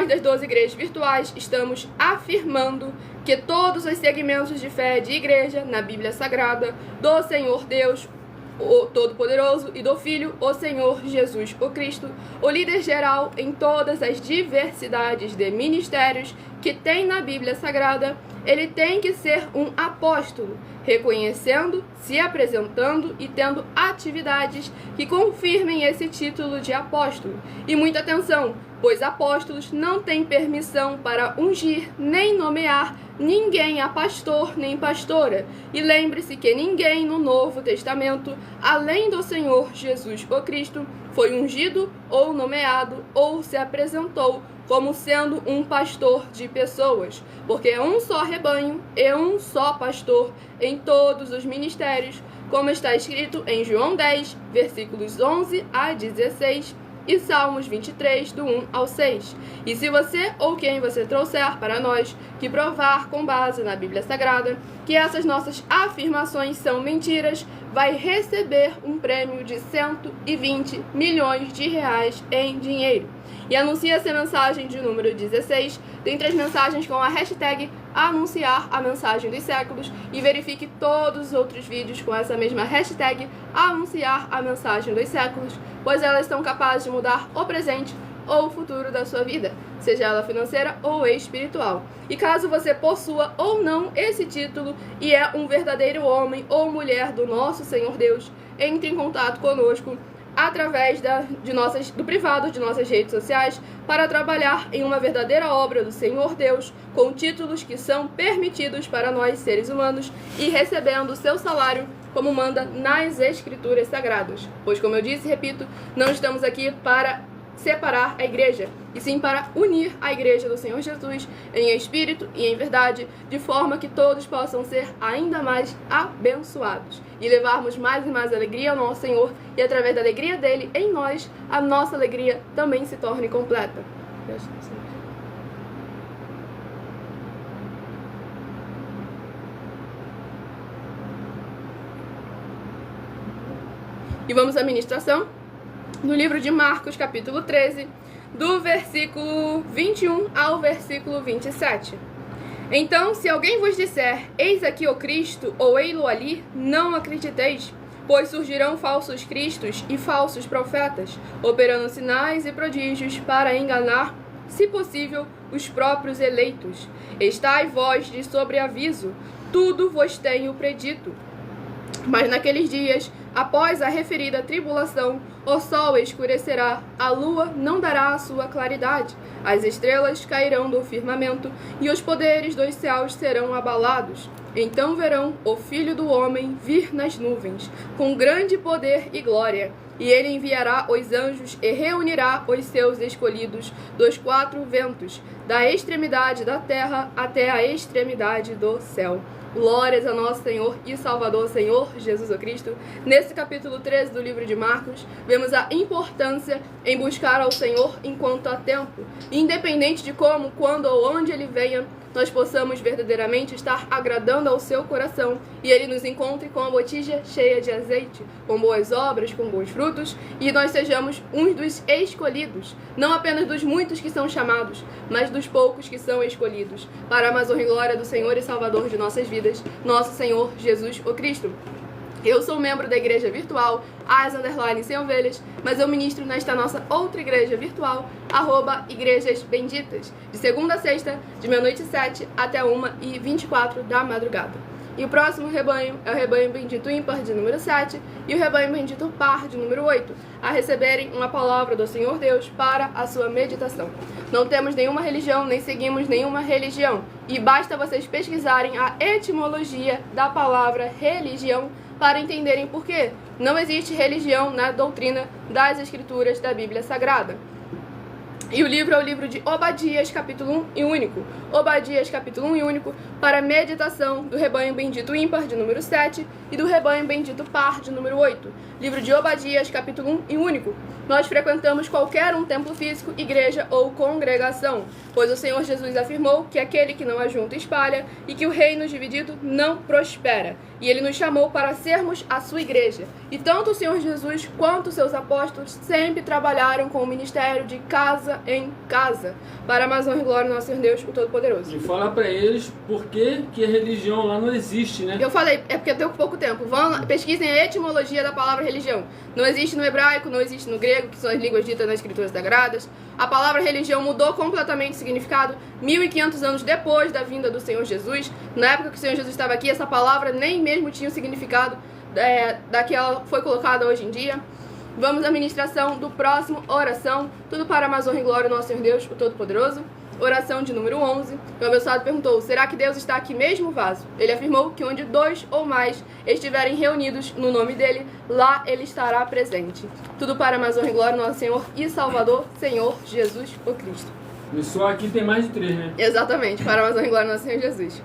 das 12 igrejas virtuais estamos afirmando que todos os segmentos de fé de igreja na Bíblia Sagrada do Senhor Deus, o Todo-Poderoso, e do Filho, o Senhor Jesus o Cristo, o líder geral em todas as diversidades de ministérios que tem na Bíblia Sagrada, ele tem que ser um apóstolo, reconhecendo, se apresentando e tendo atividades que confirmem esse título de apóstolo. E muita atenção, pois apóstolos não têm permissão para ungir nem nomear ninguém a pastor nem pastora. E lembre-se que ninguém no Novo Testamento, além do Senhor Jesus o Cristo, foi ungido ou nomeado ou se apresentou como sendo um pastor de pessoas, porque é um só rebanho e um só pastor em todos os ministérios, como está escrito em João 10, versículos 11 a 16, e Salmos 23, do 1 ao 6. E se você ou quem você trouxer para nós que provar com base na Bíblia Sagrada que essas nossas afirmações são mentiras, vai receber um prêmio de 120 milhões de reais em dinheiro. E anuncie essa mensagem de número 16, dentre as mensagens com a hashtag anunciar a mensagem dos séculos, e verifique todos os outros vídeos com essa mesma hashtag anunciar a mensagem dos séculos, pois elas são capazes de mudar o presente ou o futuro da sua vida, seja ela financeira ou espiritual. E caso você possua ou não esse título e é um verdadeiro homem ou mulher do nosso Senhor Deus, entre em contato conosco através do privado de nossas redes sociais para trabalhar em uma verdadeira obra do Senhor Deus, com títulos que são permitidos para nós seres humanos e recebendo seu salário como manda nas Escrituras Sagradas. Pois, como eu disse e repito, não estamos aqui para separar a igreja, e sim para unir a igreja do Senhor Jesus em espírito e em verdade, de forma que todos possam ser ainda mais abençoados e levarmos mais e mais alegria ao nosso Senhor, e através da alegria dele em nós, a nossa alegria também se torne completa. E vamos à ministração no livro de Marcos, capítulo 13, do versículo 21 ao versículo 27. Então, se alguém vos disser, eis aqui o Cristo, ou ei-lo ali, não acrediteis, pois surgirão falsos cristos e falsos profetas, operando sinais e prodígios para enganar, se possível, os próprios eleitos. Estai vós de sobreaviso, tudo vos tenho predito. Mas naqueles dias, após a referida tribulação, o sol escurecerá, a lua não dará a sua claridade, as estrelas cairão do firmamento, e os poderes dos céus serão abalados. Então verão o Filho do Homem vir nas nuvens, com grande poder e glória. E ele enviará os anjos e reunirá os seus escolhidos dos quatro ventos, da extremidade da terra até a extremidade do céu. Glórias a nosso Senhor e Salvador, Senhor Jesus Cristo. Nesse capítulo 13 do livro de Marcos, vemos a importância em buscar ao Senhor enquanto há tempo. Independente de como, quando ou onde Ele venha, nós possamos verdadeiramente estar agradando ao seu coração e Ele nos encontre com a botija cheia de azeite, com boas obras, com bons frutos, e nós sejamos uns dos escolhidos, não apenas dos muitos que são chamados, mas dos poucos que são escolhidos, para a mais honra e glória do Senhor e Salvador de nossas vidas, nosso Senhor Jesus o Cristo. Eu sou membro da igreja virtual, @sem ovelhas, mas eu ministro nesta nossa outra igreja virtual, @igrejas benditas, de segunda a sexta, de meia-noite 7 até 1h24 da madrugada. E o próximo rebanho é o rebanho bendito ímpar de número 7 e o rebanho bendito par de número 8, a receberem uma palavra do Senhor Deus para a sua meditação. Não temos nenhuma religião, nem seguimos nenhuma religião, e basta vocês pesquisarem a etimologia da palavra religião para entenderem por quê. Não existe religião na doutrina das Escrituras da Bíblia Sagrada. E o livro é o livro de Obadias, capítulo 1 e único. Obadias, capítulo 1 e único, para meditação do rebanho bendito ímpar, de número 7, e do rebanho bendito par, de número 8. Livro de Obadias, capítulo 1 e único. Nós frequentamos qualquer templo físico, igreja ou congregação, pois o Senhor Jesus afirmou que aquele que não ajunta espalha e que o reino dividido não prospera. E Ele nos chamou para sermos a sua igreja. E tanto o Senhor Jesus quanto os seus apóstolos sempre trabalharam com o ministério de casa em casa, para a mais honra e glória do nosso Senhor Deus, o Todo-Poderoso. E fala para eles por que a religião lá não existe, né? Eu falei, é porque eu tenho pouco tempo. Vão lá, pesquisem a etimologia da palavra religião. Não existe no hebraico, não existe no grego, que são as línguas ditas nas Escrituras Sagradas. A palavra religião mudou completamente de significado 1500 anos depois da vinda do Senhor Jesus. Na época que o Senhor Jesus estava aqui, essa palavra nem mesmo tinha o significado da que ela foi colocada hoje em dia. Vamos à ministração do próximo, oração. Tudo para a mais honra e glória do nosso Senhor Deus, o Todo-Poderoso. Oração de número 11. O abençoado perguntou: será que Deus está aqui mesmo, vaso? Ele afirmou que onde 2 ou mais estiverem reunidos no nome dele, lá ele estará presente. Tudo para a mais honra e glória do nosso Senhor e Salvador, Senhor Jesus o Cristo. E só aqui tem mais de 3, né? Exatamente, para a mais honra e glória do nosso Senhor Jesus.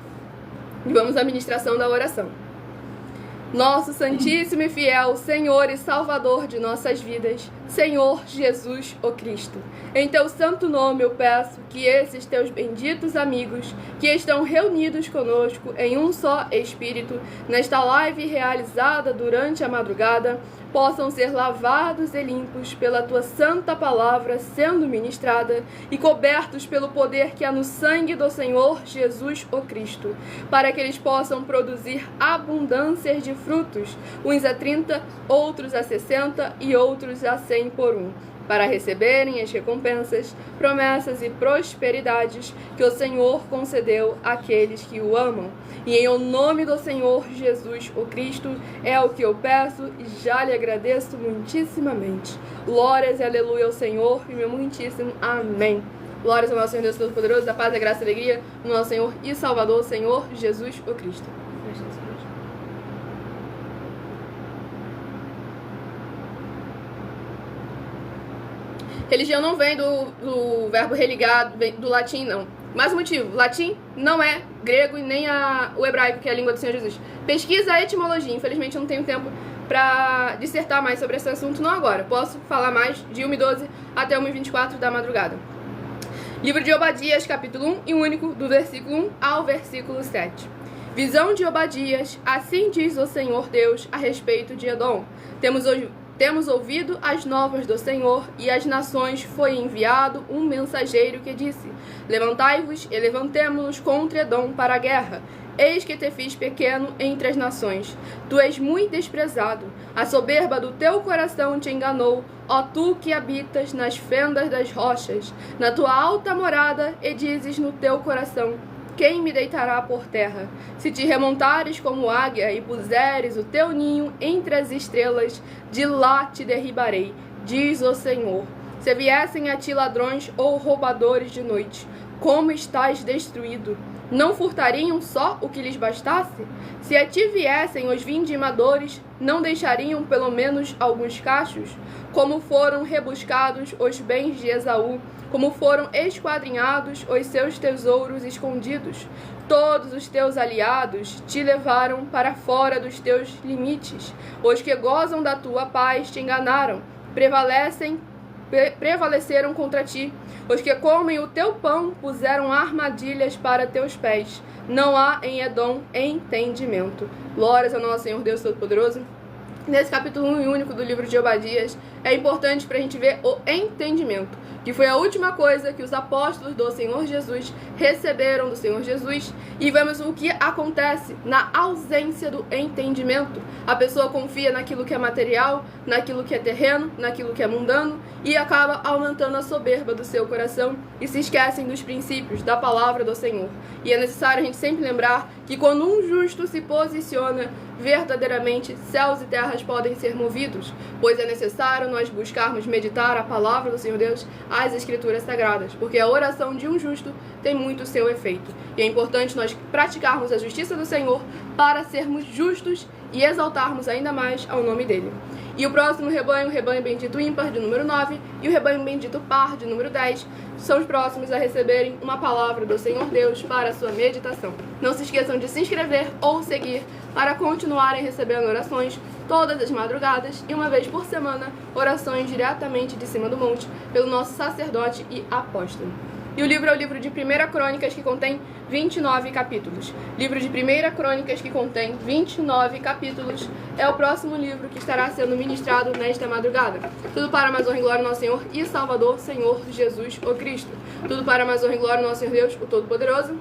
E vamos à ministração da oração. Nosso Santíssimo e fiel Senhor e Salvador de nossas vidas, Senhor Jesus o Cristo. Em teu santo nome eu peço que esses teus benditos amigos que estão reunidos conosco em um só Espírito, nesta live realizada durante a madrugada, possam ser lavados e limpos pela tua santa palavra sendo ministrada e cobertos pelo poder que há no sangue do Senhor Jesus o Cristo, para que eles possam produzir abundâncias de frutos, uns a 30, outros a 60 e outros a 100 por um, para receberem as recompensas, promessas e prosperidades que o Senhor concedeu àqueles que o amam. E em o nome do Senhor Jesus o Cristo é o que eu peço e já lhe agradeço muitíssimamente. Glórias e aleluia ao Senhor e meu muitíssimo amém. Glórias ao nosso Senhor Deus Todo-Poderoso, da paz, da graça e da alegria, no nosso Senhor e Salvador, Senhor Jesus o Cristo. Religião não vem do verbo religado, vem do latim, não. Mais um motivo, latim não é grego e nem o hebraico, que é a língua do Senhor Jesus. Pesquisa a etimologia, infelizmente eu não tenho tempo para dissertar mais sobre esse assunto, não agora. Posso falar mais de 1h12 até 1h24 da madrugada. Livro de Obadias, capítulo 1 e único, do versículo 1 ao versículo 7. Visão de Obadias, assim diz o Senhor Deus a respeito de Edom. Temos ouvido as novas do Senhor, e às nações foi enviado um mensageiro que disse: levantai-vos e levantemo-nos contra Edom para a guerra. Eis que te fiz pequeno entre as nações. Tu és muito desprezado. A soberba do teu coração te enganou, ó tu que habitas nas fendas das rochas, na tua alta morada, e dizes no teu coração: quem me deitará por terra? Se te remontares como águia e puseres o teu ninho entre as estrelas, de lá te derribarei, diz o Senhor. Se viessem a ti ladrões ou roubadores de noite, como estás destruído? Não furtariam só o que lhes bastasse? Se a ti viessem os vindimadores, não deixariam pelo menos alguns cachos? Como foram rebuscados os bens de Esaú, como foram esquadrinhados os seus tesouros escondidos. Todos os teus aliados te levaram para fora dos teus limites. Os que gozam da tua paz te enganaram, prevaleceram contra ti. Os que comem o teu pão puseram armadilhas para teus pés. Não há em Edom entendimento. Glórias ao nosso Senhor Deus Todo-Poderoso. Nesse capítulo 1 e único do livro de Obadias, é importante para a gente ver o entendimento, que foi a última coisa que os apóstolos do Senhor Jesus receberam do Senhor Jesus, e vemos o que acontece na ausência do entendimento. A pessoa confia naquilo que é material, naquilo que é terreno, naquilo que é mundano, e acaba aumentando a soberba do seu coração e se esquecem dos princípios, da palavra do Senhor. E é necessário a gente sempre lembrar que quando um justo se posiciona, verdadeiramente céus e terras podem ser movidos, pois é necessário nós buscarmos meditar a palavra do Senhor Deus, as Escrituras Sagradas, porque a oração de um justo tem muito seu efeito. E é importante nós praticarmos a justiça do Senhor para sermos justos e exaltarmos ainda mais ao nome dele. E o próximo rebanho, o rebanho bendito ímpar, de número 9, e o rebanho bendito par, de número 10, são os próximos a receberem uma palavra do Senhor Deus para a sua meditação. Não se esqueçam de se inscrever ou seguir para continuarem recebendo orações todas as madrugadas e uma vez por semana, orações diretamente de cima do monte pelo nosso sacerdote e apóstolo. E o livro é o livro de 1 Crônicas, que contém 29 capítulos. Livro de 1 Crônicas, que contém 29 capítulos, é o próximo livro que estará sendo ministrado nesta madrugada. Tudo para a mais honra e glória do nosso Senhor e Salvador, Senhor Jesus, o Cristo. Tudo para a mais honra e glória do nosso Senhor Deus, o Todo-Poderoso.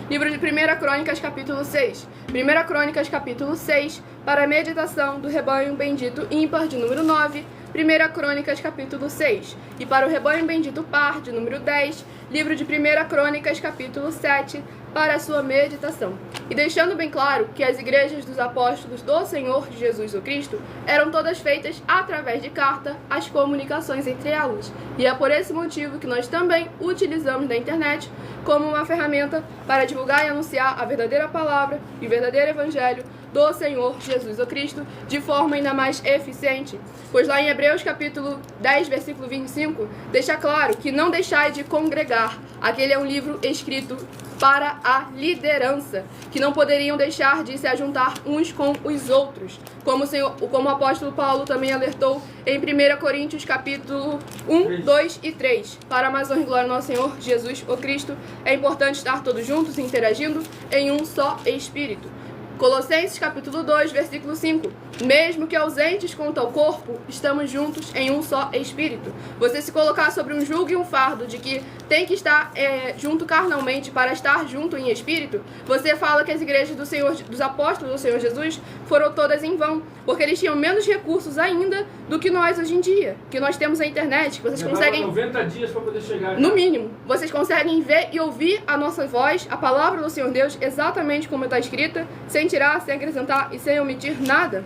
Livro de 1 Crônicas, capítulo 6. 1 Crônicas, capítulo 6, para a meditação do rebanho bendito ímpar, de número 9. 1 Crônicas, capítulo 6. E para o rebanho bendito par, de número 10, livro de 1 Crônicas, capítulo 7, para a sua meditação. E deixando bem claro que as igrejas dos apóstolos do Senhor Jesus o Cristo eram todas feitas através de carta, as comunicações entre elas. E é por esse motivo que nós também utilizamos da internet como uma ferramenta para divulgar e anunciar a verdadeira palavra e o verdadeiro evangelho do Senhor Jesus o Cristo de forma ainda mais eficiente. Pois lá em Hebreus capítulo 10, versículo 25, deixa claro que não deixai de congregar. Aquele é um livro escrito para a liderança, que não poderiam deixar de se ajuntar uns com os outros. Como o apóstolo Paulo também alertou em 1 Coríntios capítulo 1, 2 e 3. Para a mais honra e glória do nosso Senhor Jesus o Cristo, é importante estar todos juntos e interagindo em um só espírito. Colossenses capítulo 2, versículo 5. Mesmo que ausentes quanto ao corpo, estamos juntos em um só espírito. Você se colocar sobre um jugo e um fardo de que tem que estar junto carnalmente para estar junto em espírito, você fala que as igrejas dos apóstolos do Senhor Jesus foram todas em vão, porque eles tinham menos recursos ainda do que nós hoje em dia, que nós temos a internet, que vocês conseguem 90 dias para poder chegar. No mínimo, vocês conseguem ver e ouvir a nossa voz, a palavra do Senhor Deus, exatamente como está escrita, sem tirar, sem acrescentar e sem omitir nada.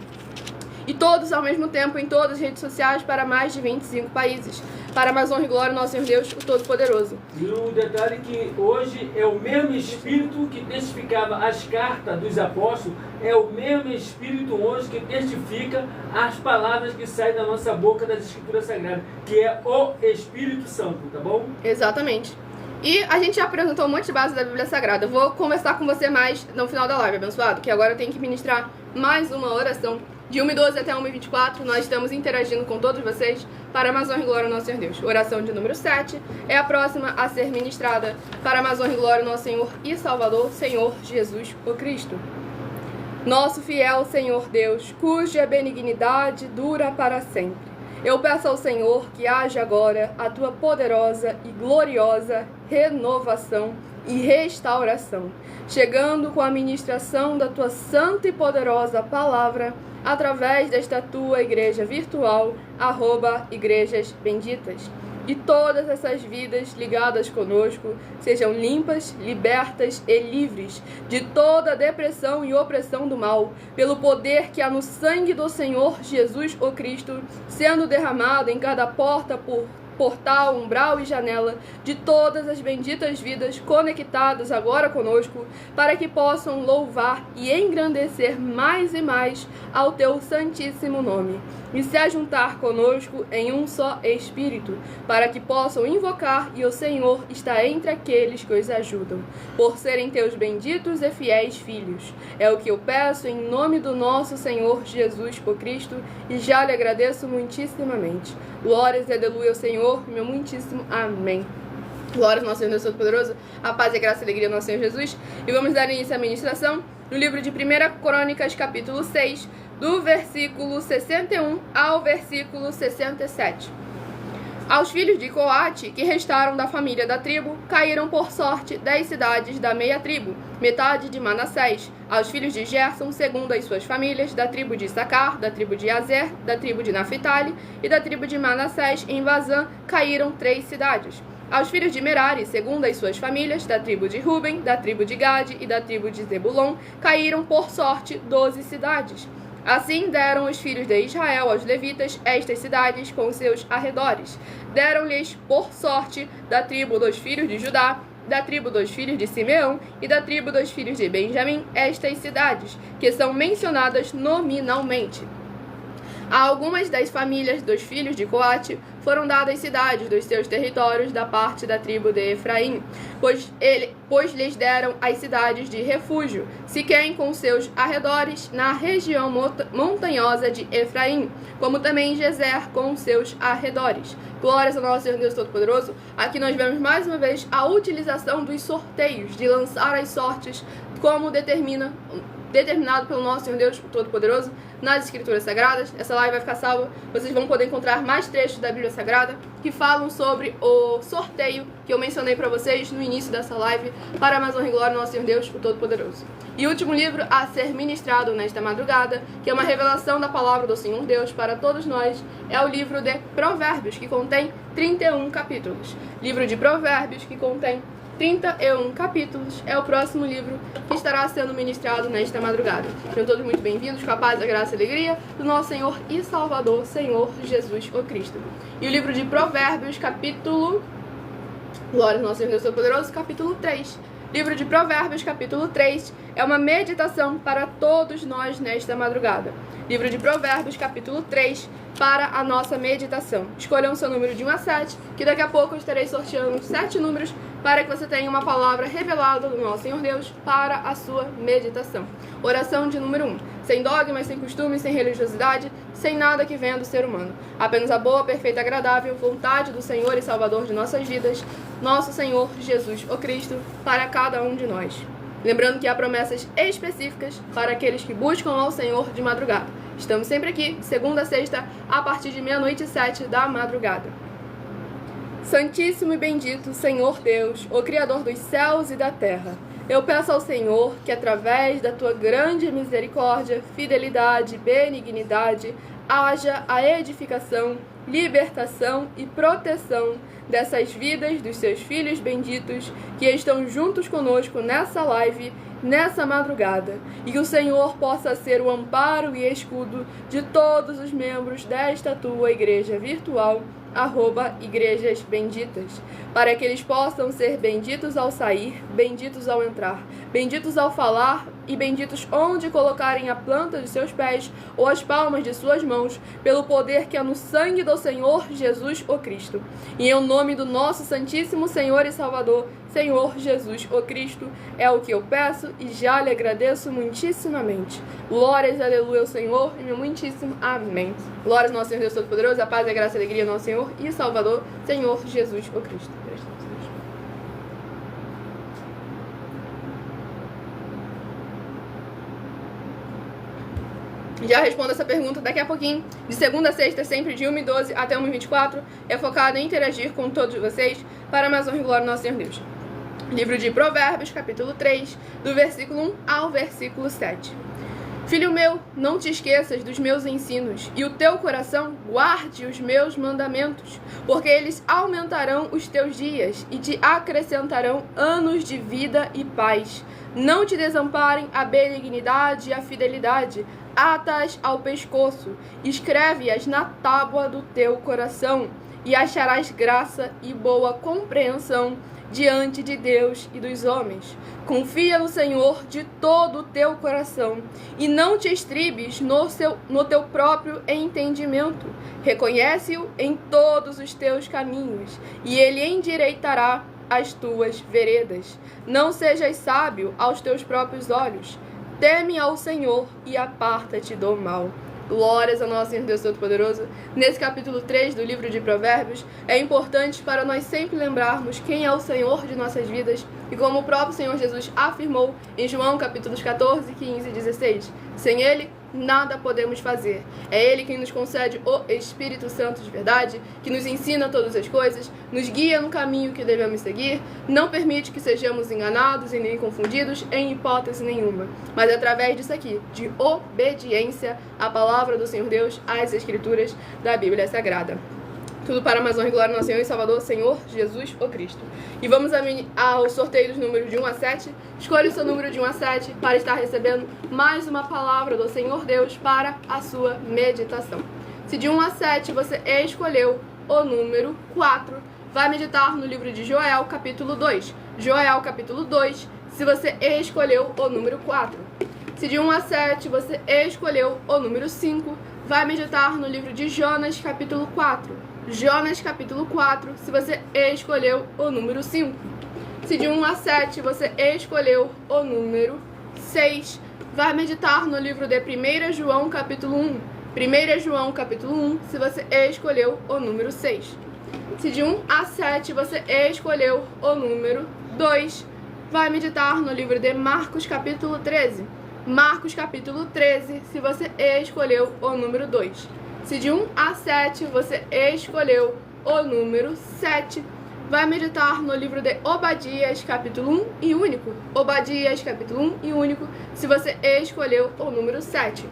E todos ao mesmo tempo em todas as redes sociais para mais de 25 países. Para a mais honra e glória do nosso Senhor Deus, o Todo-Poderoso. E o detalhe é que hoje é o mesmo Espírito que testificava as cartas dos apóstolos, é o mesmo Espírito hoje que testifica as palavras que saem da nossa boca das Escrituras Sagradas, que é o Espírito Santo, tá bom? Exatamente. E a gente já apresentou um monte de bases da Bíblia Sagrada. Eu vou conversar com você mais no final da live, abençoado, que agora eu tenho que ministrar mais uma oração. De 1h12 até 1h24, nós estamos interagindo com todos vocês para a mais honra e glória do nosso Senhor Deus. Oração de número 7 é a próxima a ser ministrada para a mais honra e glória do nosso Senhor e Salvador, Senhor Jesus o Cristo. Nosso fiel Senhor Deus, cuja benignidade dura para sempre. Eu peço ao Senhor que haja agora a tua poderosa e gloriosa renovação e restauração, chegando com a ministração da tua santa e poderosa palavra, através desta tua igreja virtual, @igrejas benditas. e todas essas vidas ligadas conosco sejam limpas, libertas e livres de toda depressão e opressão do mal, pelo poder que há no sangue do Senhor Jesus o Cristo, sendo derramado em cada porta, portal, umbral e janela de todas as benditas vidas conectadas agora conosco, para que possam louvar e engrandecer mais e mais ao teu santíssimo nome, e se ajuntar conosco em um só Espírito, para que possam invocar, e o Senhor está entre aqueles que os ajudam, por serem teus benditos e fiéis filhos. É o que eu peço em nome do nosso Senhor Jesus o Cristo, e já lhe agradeço muitíssimamente. Glórias e aleluia ao Senhor, meu muitíssimo amém. Glórias ao nosso Senhor Deus Todo-Poderoso, a paz e a graça e a alegria do nosso Senhor Jesus. E vamos dar início à ministração no livro de 1 Crônicas, capítulo 6, do versículo 61 ao versículo 67. Aos filhos de Coate, que restaram da família da tribo, caíram por sorte 10 cidades da meia tribo, metade de Manassés. Aos filhos de Gerson, segundo as suas famílias, da tribo de Issacar, da tribo de Azer, da tribo de Naphtali e da tribo de Manassés, em Bazã, caíram 3 cidades. Aos filhos de Merari, segundo as suas famílias, da tribo de Ruben, da tribo de Gade e da tribo de Zebulon, caíram por sorte 12 cidades. Assim deram os filhos de Israel aos levitas estas cidades com seus arredores. Deram-lhes por sorte da tribo dos filhos de Judá, da tribo dos filhos de Simeão e da tribo dos filhos de Benjamim estas cidades, que são mencionadas nominalmente. A algumas das famílias dos filhos de Coate foram dadas cidades dos seus territórios da parte da tribo de Efraim, pois lhes deram as cidades de refúgio, Siquém com seus arredores, na região montanhosa de Efraim, como também Gezer com seus arredores. Glórias ao nosso Senhor Deus Todo-Poderoso. Aqui nós vemos mais uma vez a utilização dos sorteios, de lançar as sortes como determinado pelo nosso Senhor Deus Todo-Poderoso nas Escrituras Sagradas. Essa live vai ficar salva. Vocês vão poder encontrar mais trechos da Bíblia Sagrada que falam sobre o sorteio que eu mencionei para vocês no início dessa live, para mais honra e glória ao nosso Senhor Deus Todo-Poderoso. E o último livro a ser ministrado nesta madrugada, que é uma revelação da palavra do Senhor Deus para todos nós, é o livro de Provérbios, que contém 31 capítulos. Livro de Provérbios, que contém 31 capítulos, é o próximo livro que estará sendo ministrado nesta madrugada. Sejam todos muito bem-vindos, com a paz, a graça e a alegria do nosso Senhor e Salvador, Senhor Jesus o Cristo. E o livro de Provérbios, capítulo... Glória ao nosso Senhor Deus Todo-Poderoso, capítulo 3. Livro de Provérbios, capítulo 3, é uma meditação para todos nós nesta madrugada. Livro de Provérbios, capítulo 3, para a nossa meditação. Escolham o seu número de 1 a 7, que daqui a pouco eu estarei sorteando 7 números para que você tenha uma palavra revelada do nosso Senhor Deus para a sua meditação. Oração de número 1. Sem dogmas, sem costumes, sem religiosidade, sem nada que venha do ser humano. Apenas a boa, perfeita e agradável vontade do Senhor e Salvador de nossas vidas, nosso Senhor Jesus o Cristo, para cada um de nós. Lembrando que há promessas específicas para aqueles que buscam ao Senhor de madrugada. Estamos sempre aqui, segunda a sexta, a partir de 00h07 da madrugada. Santíssimo e bendito Senhor Deus, o Criador dos céus e da terra, eu peço ao Senhor que, através da tua grande misericórdia, fidelidade, benignidade, haja a edificação, libertação e proteção dessas vidas dos seus filhos benditos que estão juntos conosco nessa live, nessa madrugada, e que o Senhor possa ser o amparo e escudo de todos os membros desta tua igreja virtual, @igrejas benditas, para que eles possam ser benditos ao sair, benditos ao entrar, benditos ao falar e benditos onde colocarem a planta de seus pés ou as palmas de suas mãos, pelo poder que há no sangue do Senhor Jesus o Cristo. E em nome do nosso Santíssimo Senhor e Salvador, Senhor Jesus o Cristo, é o que eu peço e já lhe agradeço muitíssimamente. Glórias e aleluia ao Senhor e meu muitíssimo amém. Glórias ao nosso Senhor Deus Todo-Poderoso, a paz, a graça e a alegria ao nosso Senhor e Salvador, Senhor Jesus o Cristo. Já respondo essa pergunta daqui a pouquinho. De segunda a sexta, sempre de 1h12 até 1h24, é focado em interagir com todos vocês para mais honra e glória ao nosso Senhor Deus. Livro de Provérbios, capítulo 3, do versículo 1 ao versículo 7. Filho meu, não te esqueças dos meus ensinos, e o teu coração guarde os meus mandamentos, porque eles aumentarão os teus dias e te acrescentarão anos de vida e paz. Não te desamparem a benignidade e a fidelidade, ata-as ao pescoço, escreve-as na tábua do teu coração, e acharás graça e boa compreensão diante de Deus e dos homens. Confia no Senhor de todo o teu coração, e não te estribes no teu próprio entendimento. Reconhece-o em todos os teus caminhos, e ele endireitará as tuas veredas. Não sejas sábio aos teus próprios olhos. Teme ao Senhor e aparta-te do mal. Glórias ao nosso Senhor Deus Todo-Poderoso. Nesse capítulo 3 do livro de Provérbios, é importante para nós sempre lembrarmos quem é o Senhor de nossas vidas e como o próprio Senhor Jesus afirmou em João capítulos 14, 15 e 16. Sem Ele, nada podemos fazer. É Ele quem nos concede o Espírito Santo de verdade, que nos ensina todas as coisas, nos guia no caminho que devemos seguir, não permite que sejamos enganados e nem confundidos em hipótese nenhuma, mas através disso aqui, de obediência à palavra do Senhor Deus, às Escrituras da Bíblia Sagrada. Tudo para mais honra e glória ao nosso Senhor e Salvador, Senhor Jesus o Cristo. E vamos ao sorteio dos números de 1 a 7. Escolha o seu número de 1 a 7 para estar recebendo mais uma palavra do Senhor Deus para a sua meditação. Se de 1 a 7 você escolheu o número 4, vai meditar no livro de Joel, capítulo 2. Joel, capítulo 2, se você escolheu o número 4. Se de 1 a 7 você escolheu o número 5, vai meditar no livro de Jonas, capítulo 4. Jonas, capítulo 4, se você escolheu o número 5. Se de 1 a 7 você escolheu o número 6, vai meditar no livro de 1 João, capítulo 1. 1 João, capítulo 1, se você escolheu o número 6. Se de 1 a 7 você escolheu o número 2, vai meditar no livro de Marcos, capítulo 13. Marcos, capítulo 13, se você escolheu o número 2. Se de 1 a 7 você escolheu o número 7, vai meditar no livro de Obadias, capítulo 1 e único. Obadias, capítulo 1 e único, se você escolheu o número 7.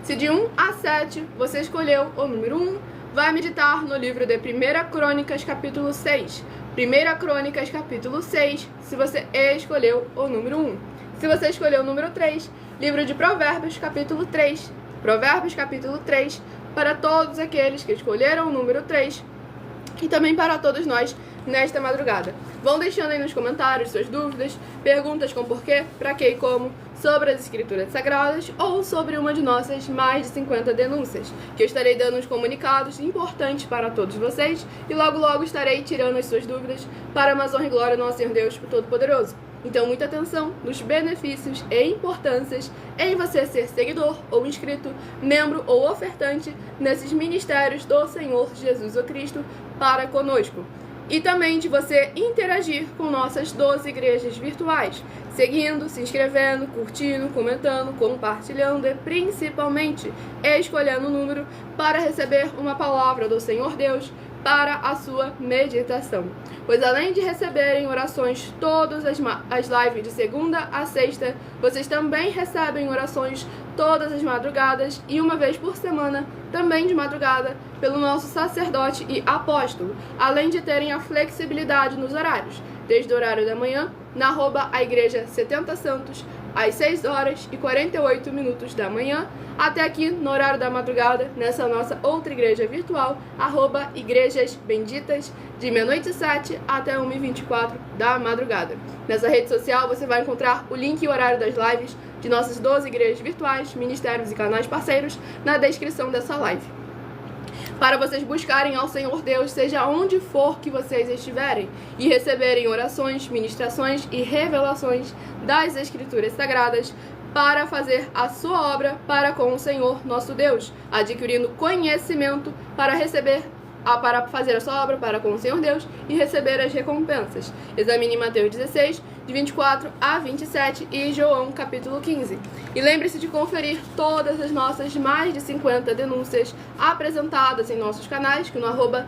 Se de 1 a 7 você escolheu o número 1, vai meditar no livro de 1 Crônicas, capítulo 6. 1 Crônicas, capítulo 6, se você escolheu o número 1. Se você escolheu o número 3, livro de Provérbios, capítulo 3. Provérbios, capítulo 3, para todos aqueles que escolheram o número 3 e também para todos nós nesta madrugada. Vão deixando aí nos comentários suas dúvidas, perguntas com porquê, para que e como, sobre as Escrituras Sagradas ou sobre uma de nossas mais de 50 denúncias, que eu estarei dando uns comunicados importantes para todos vocês e logo logo estarei tirando as suas dúvidas para a honra e glória do nosso Senhor Deus Todo-Poderoso. Então, muita atenção nos benefícios e importâncias em você ser seguidor ou inscrito, membro ou ofertante nesses ministérios do Senhor Jesus o Cristo para conosco. E também de você interagir com nossas 12 igrejas virtuais, seguindo, se inscrevendo, curtindo, comentando, compartilhando e principalmente escolhendo o número para receber uma palavra do Senhor Deus para a sua meditação. Pois além de receberem orações todas as lives de segunda a sexta, vocês também recebem orações todas as madrugadas e uma vez por semana, também de madrugada, pelo nosso sacerdote e apóstolo, além de terem a flexibilidade nos horários, desde o horário da manhã, na @ Igreja 70 Santos, às 6 horas e 48 minutos da manhã, até aqui no horário da madrugada, nessa nossa outra igreja virtual, @Igrejas Benditas, de meia-noite e 7 até 1h24 da madrugada. Nessa rede social você vai encontrar o link e o horário das lives de nossas 12 igrejas virtuais, ministérios e canais parceiros na descrição dessa live. Para vocês buscarem ao Senhor Deus, seja onde for que vocês estiverem, e receberem orações, ministrações e revelações das Escrituras Sagradas para fazer a sua obra para com o Senhor nosso Deus, adquirindo conhecimento para fazer a sua obra para com o Senhor Deus e receber as recompensas. Examine Mateus 16, de 24 a 27 e João, capítulo 15. E lembre-se de conferir todas as nossas mais de 50 denúncias apresentadas em nossos canais, que no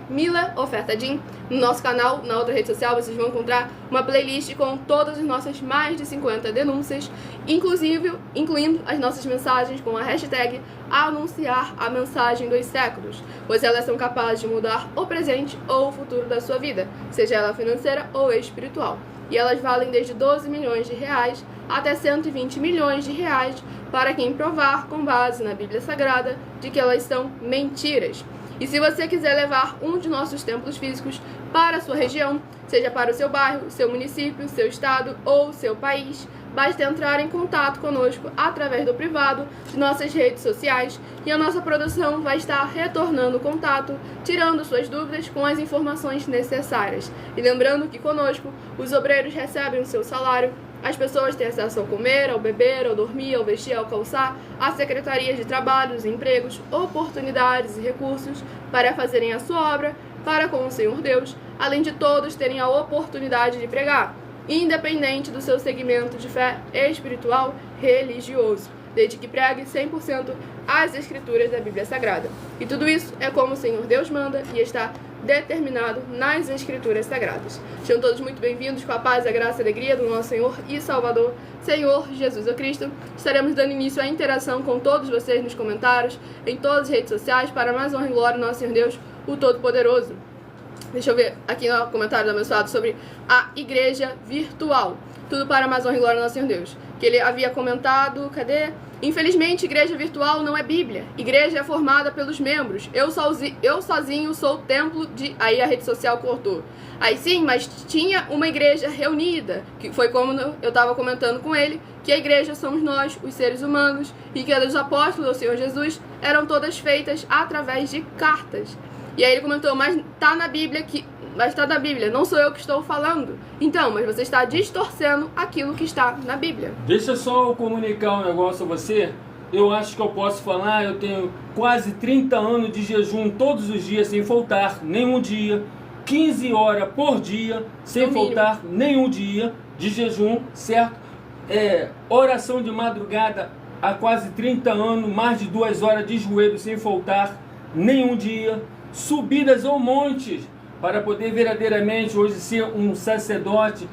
@MilaOfertaDin. No nosso canal, na outra rede social, vocês vão encontrar uma playlist com todas as nossas mais de 50 denúncias, incluindo as nossas mensagens com a hashtag Anunciar a Mensagem dos Séculos, pois elas são capazes de mudar o presente ou o futuro da sua vida, seja ela financeira ou espiritual. E elas valem desde 12 milhões de reais até 120 milhões de reais para quem provar, com base na Bíblia Sagrada, de que elas são mentiras. E se você quiser levar um de nossos templos físicos para a sua região, seja para o seu bairro, seu município, seu estado ou seu país, basta entrar em contato conosco através do privado de nossas redes sociais e a nossa produção vai estar retornando o contato, tirando suas dúvidas com as informações necessárias. E lembrando que conosco os obreiros recebem o seu salário, as pessoas têm acesso ao comer, ao beber, ao dormir, ao vestir, ao calçar, às secretarias de trabalhos, empregos, oportunidades e recursos para fazerem a sua obra para com o Senhor Deus, além de todos terem a oportunidade de pregar, independente do seu segmento de fé espiritual religioso, desde que pregue 100% as escrituras da Bíblia Sagrada. E tudo isso é como o Senhor Deus manda e está determinado nas escrituras sagradas. Sejam todos muito bem-vindos com a paz, a graça e a alegria do nosso Senhor e Salvador, Senhor Jesus Cristo. Estaremos dando início à interação com todos vocês nos comentários, em todas as redes sociais, para mais honra e glória do nosso Senhor Deus, o Todo-Poderoso. Deixa eu ver aqui no comentário do abençoado sobre a igreja virtual. Tudo para mais honra e glória do nosso Senhor Deus. Que ele havia comentado, cadê? Infelizmente, igreja virtual não é Bíblia. Igreja é formada pelos membros. Eu sozinho sou o templo de... Aí a rede social cortou. Aí sim, mas tinha uma igreja reunida. Que foi como eu estava comentando com ele, que a igreja somos nós, os seres humanos, e que a dos apóstolos do Senhor Jesus eram todas feitas através de cartas. E aí ele comentou, mas tá na Bíblia, não sou eu que estou falando. Então, mas você está distorcendo aquilo que está na Bíblia. Deixa só eu comunicar um negócio a você. Eu acho que eu posso falar, eu tenho quase 30 anos de jejum todos os dias, sem faltar nenhum dia. 15 horas por dia, sem faltar nenhum dia de jejum, certo? Oração de madrugada há quase 30 anos, mais de 2 horas de joelho, sem faltar nenhum dia. Subidas ao monte para poder verdadeiramente hoje ser um sacerdote,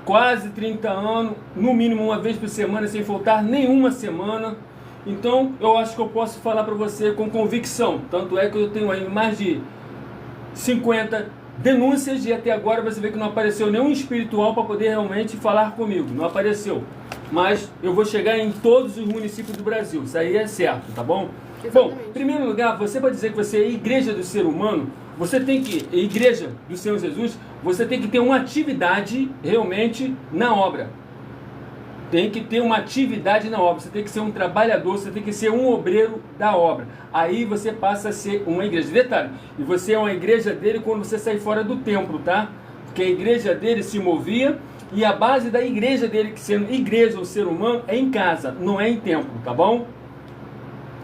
quase 30 anos, no mínimo uma vez por semana, sem faltar nenhuma semana. Então eu acho que eu posso falar para você com convicção, tanto é que eu tenho aí mais de 50 denúncias e até agora você vê que não apareceu nenhum espiritual para poder realmente falar comigo, não apareceu. Mas eu vou chegar em todos os municípios do Brasil, isso aí é certo, tá bom? Exatamente. Bom, em primeiro lugar, você vai dizer que você é igreja do ser humano, você tem que, igreja do Senhor Jesus, você tem que ter uma atividade realmente na obra. Tem que ter uma atividade na obra, você tem que ser um trabalhador, você tem que ser um obreiro da obra. Aí você passa a ser uma igreja. Detalhe, e você é uma igreja dele quando você sai fora do templo, tá? Porque a igreja dele se movia e a base da igreja dele, que sendo igreja ou ser humano, é em casa, não é em templo, tá bom?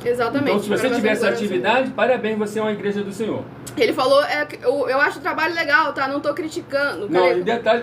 Exatamente. Então, se você tiver essa atividade, parabéns, você é uma igreja do Senhor. Ele falou, eu acho o trabalho legal, tá? Não tô criticando. Não,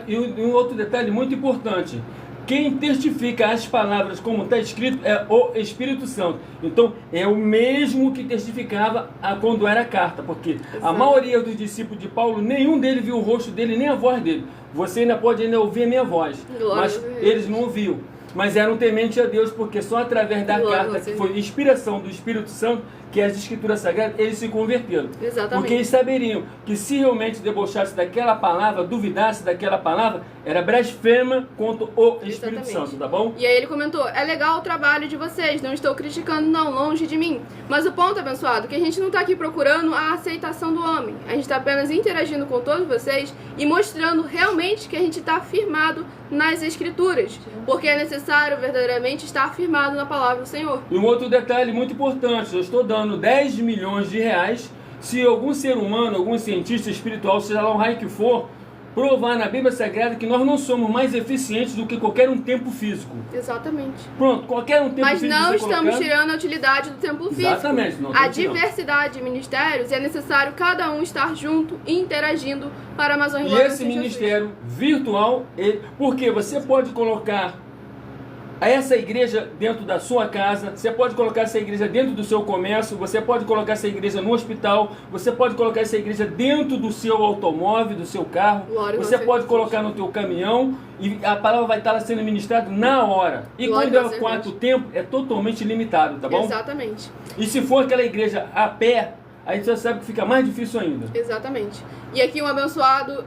e um outro detalhe muito importante. Quem testifica as palavras como está escrito é o Espírito Santo. Então, é o mesmo que testificava quando era a carta. Porque a maioria dos discípulos de Paulo, nenhum deles viu o rosto dele, nem a voz dele. Você ainda pode ouvir a minha voz. Mas eles não ouviam. Mas eram tementes a Deus, porque só através da carta, que foi inspiração do Espírito Santo, que é as Escrituras Sagradas, eles se converteram. Exatamente. Porque eles saberiam que se realmente debochasse daquela palavra, duvidasse daquela palavra, era blasfema contra o Espírito Santo, tá bom? E aí ele comentou, é legal o trabalho de vocês, não estou criticando, não, longe de mim. Mas o ponto, abençoado, é que a gente não está aqui procurando a aceitação do homem. A gente está apenas interagindo com todos vocês e mostrando realmente que a gente está firmado nas Escrituras. Porque é necessário verdadeiramente estar firmado na palavra do Senhor. E um outro detalhe muito importante, eu estou dando 10 milhões de reais se algum ser humano, algum cientista espiritual, seja lá o raio que for, provar na Bíblia Sagrada que nós não somos mais eficientes do que qualquer um templo físico. Exatamente. Pronto, qualquer um templo Mas físico. Mas não você estamos colocando... tirando a utilidade do templo físico. Exatamente. Não a diversidade de ministérios é necessário cada um estar junto e interagindo para a Amazônia. E esse ministério virtual, porque você pode colocar essa igreja dentro da sua casa, você pode colocar essa igreja dentro do seu comércio, você pode colocar essa igreja no hospital, você pode colocar essa igreja dentro do seu automóvel, do seu carro, você pode colocar no teu caminhão e a palavra vai estar sendo ministrada na hora. E quando é o quarto tempo, é totalmente limitado, tá bom? Exatamente. E se for aquela igreja a pé, aí você sabe que fica mais difícil ainda. Exatamente. E aqui um abençoado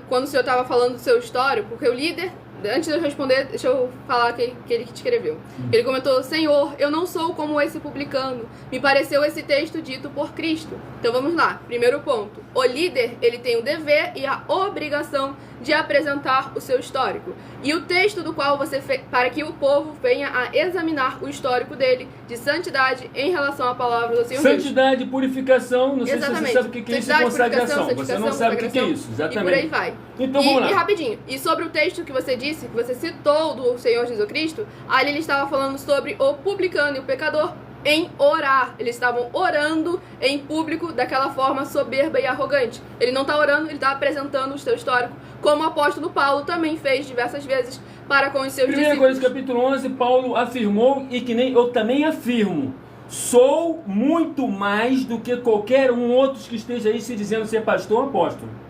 quando o senhor estava falando do seu histórico, porque o líder... Antes de eu responder, deixa eu falar aquele que te escreveu. Ele comentou: Senhor, eu não sou como esse publicano. Me pareceu esse texto dito por Cristo. Então vamos lá. Primeiro ponto. O líder, ele tem o dever e a obrigação de apresentar o seu histórico. E o texto do qual você fez, para que o povo venha a examinar o histórico dele, de santidade em relação à palavra do Senhor. Santidade, purificação, não sei se você sabe o que é isso, consagração. Você não sabe o que é isso, exatamente. E por aí vai. Então vamos lá. E rapidinho, e sobre o texto que você disse, que você citou do Senhor Jesus Cristo, ali ele estava falando sobre o publicano e o pecador em orar. Eles estavam orando em público daquela forma soberba e arrogante. Ele não está orando, ele está apresentando o seu histórico, como o apóstolo Paulo também fez diversas vezes para com os seus discípulos. 1 Coríntios capítulo 11, Paulo afirmou, e que nem eu também afirmo, sou muito mais do que qualquer um outro que esteja aí se dizendo ser pastor ou apóstolo.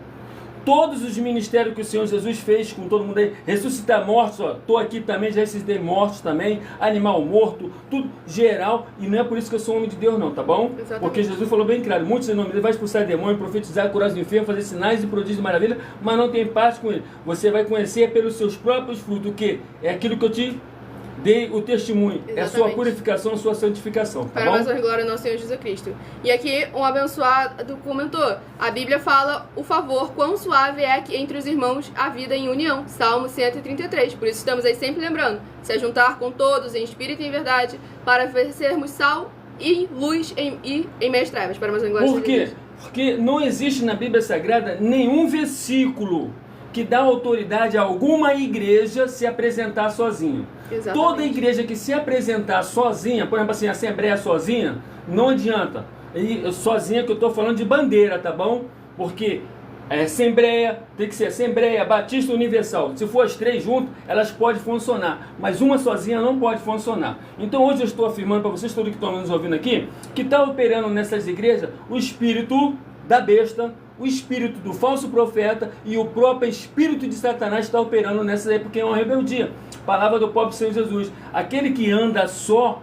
Todos os ministérios que o Senhor Jesus fez com todo mundo aí, ressuscitar mortos, ó, tô aqui também, já ressuscitei mortos também, animal morto, tudo geral, e não é por isso que eu sou homem de Deus não, tá bom? Exatamente. Porque Jesus falou bem claro, muitos em nome dele vai expulsar demônio, profetizar, curar os enfermos, fazer sinais e prodígios de maravilha, mas não tem parte com ele. Você vai conhecer pelos seus próprios frutos, o que? É aquilo que eu te dei o testemunho. Exatamente. É a sua purificação, a sua santificação. Tá para bom? mais honra e glória ao nosso Senhor Jesus Cristo. E aqui um abençoado comentou: a Bíblia fala o favor, quão suave é que entre os irmãos a vida em união. Salmo 133. Por isso estamos aí sempre lembrando: se juntar com todos em espírito e em verdade, para sermos sal e luz em meias trevas. Para mais honra e glória ao Senhor Jesus Cristo. Porque não existe na Bíblia Sagrada nenhum versículo que dá autoridade a alguma igreja se apresentar sozinha. Exatamente. Toda igreja que se apresentar sozinha, por exemplo assim, a Assembleia sozinha, não adianta. E sozinha que eu estou falando de bandeira, tá bom? Porque Assembleia, tem que ser Assembleia, Batista Universal. Se for as três juntas, elas podem funcionar. Mas uma sozinha não pode funcionar. Então hoje eu estou afirmando para vocês, todos que estão nos ouvindo aqui, que está operando nessas igrejas o espírito da besta, o espírito do falso profeta e o próprio espírito de Satanás está operando nessas aí, porque é uma rebeldia. Palavra do próprio Senhor Jesus: aquele que anda só,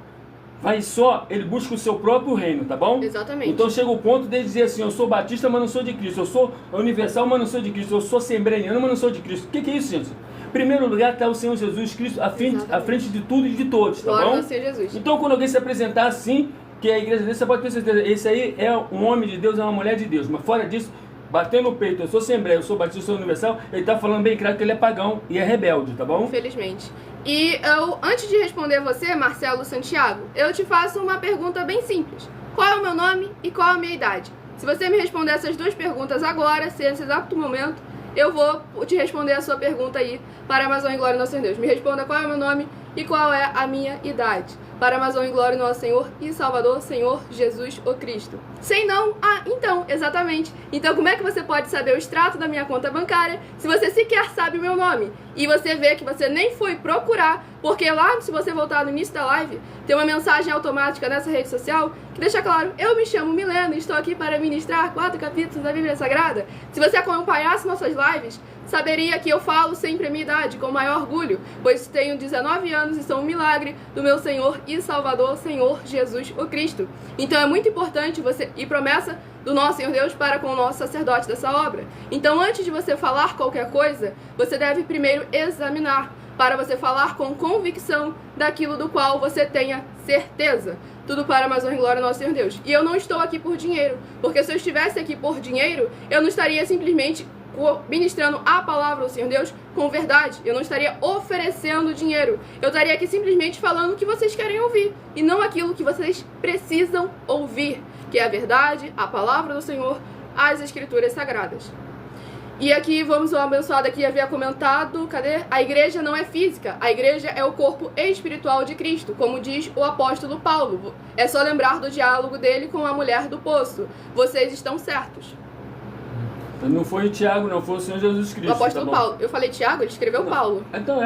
vai só, ele busca o seu próprio reino, tá bom? Exatamente. Então chega o ponto de dizer assim: eu sou batista, mas não sou de Cristo. Eu sou universal, mas não sou de Cristo. Eu sou assembleiano, mas não sou de Cristo. O que é isso, gente? Em primeiro lugar está o Senhor Jesus Cristo à frente de tudo e de todos, tá bom? Senhor Jesus. Então quando alguém se apresentar assim, que a igreja dele, você pode ter certeza, esse aí é um homem de Deus, é uma mulher de Deus. Mas fora disso, batendo no peito, eu sou Assembleia, eu sou Batista, eu sou Universal, ele está falando bem claro que ele é pagão e é rebelde, tá bom? Infelizmente. E eu, antes de responder a você, Marcelo Santiago, eu te faço uma pergunta bem simples. Qual é o meu nome e qual a minha idade? Se você me responder essas duas perguntas agora, nesse exato momento, eu vou te responder a sua pergunta aí para a Amazônia e Glória do nosso Deus. Me responda qual é o meu nome e qual é a minha idade. Para a Amazônia e Glória do nosso Senhor e Salvador, Senhor Jesus o Cristo. Sem não? Ah, então, exatamente. Então como é que você pode saber o extrato da minha conta bancária se você sequer sabe o meu nome? E você vê que você nem foi procurar, porque lá, se você voltar no início da live, tem uma mensagem automática nessa rede social que deixa claro: eu me chamo Milena e estou aqui para ministrar 4 capítulos da Bíblia Sagrada. Se você acompanhasse nossas lives, saberia que eu falo sempre a minha idade, com o maior orgulho, pois tenho 19 anos e sou um milagre do meu Senhor e Salvador, Senhor Jesus o Cristo. Então é muito importante você, e promessa do nosso Senhor Deus para com o nosso sacerdote dessa obra. Então antes de você falar qualquer coisa, você deve primeiro examinar, para você falar com convicção daquilo do qual você tenha certeza. Tudo para a Amazônia e Glória ao nosso Senhor Deus. E eu não estou aqui por dinheiro, porque se eu estivesse aqui por dinheiro, eu não estaria simplesmente ministrando a palavra do Senhor Deus com verdade. Eu não estaria oferecendo dinheiro. Eu estaria aqui simplesmente falando o que vocês querem ouvir e não aquilo que vocês precisam ouvir, que é a verdade, a palavra do Senhor, as Escrituras Sagradas. E aqui, vamos, o abençoado aqui havia comentado, cadê? A igreja não é física, a igreja é o corpo espiritual de Cristo, como diz o apóstolo Paulo. É só lembrar do diálogo dele com a mulher do poço. Vocês estão certos. Não foi o Tiago, não, foi o Senhor Jesus Cristo. O apóstolo Paulo. Eu falei Tiago, ele escreveu não. Paulo. Então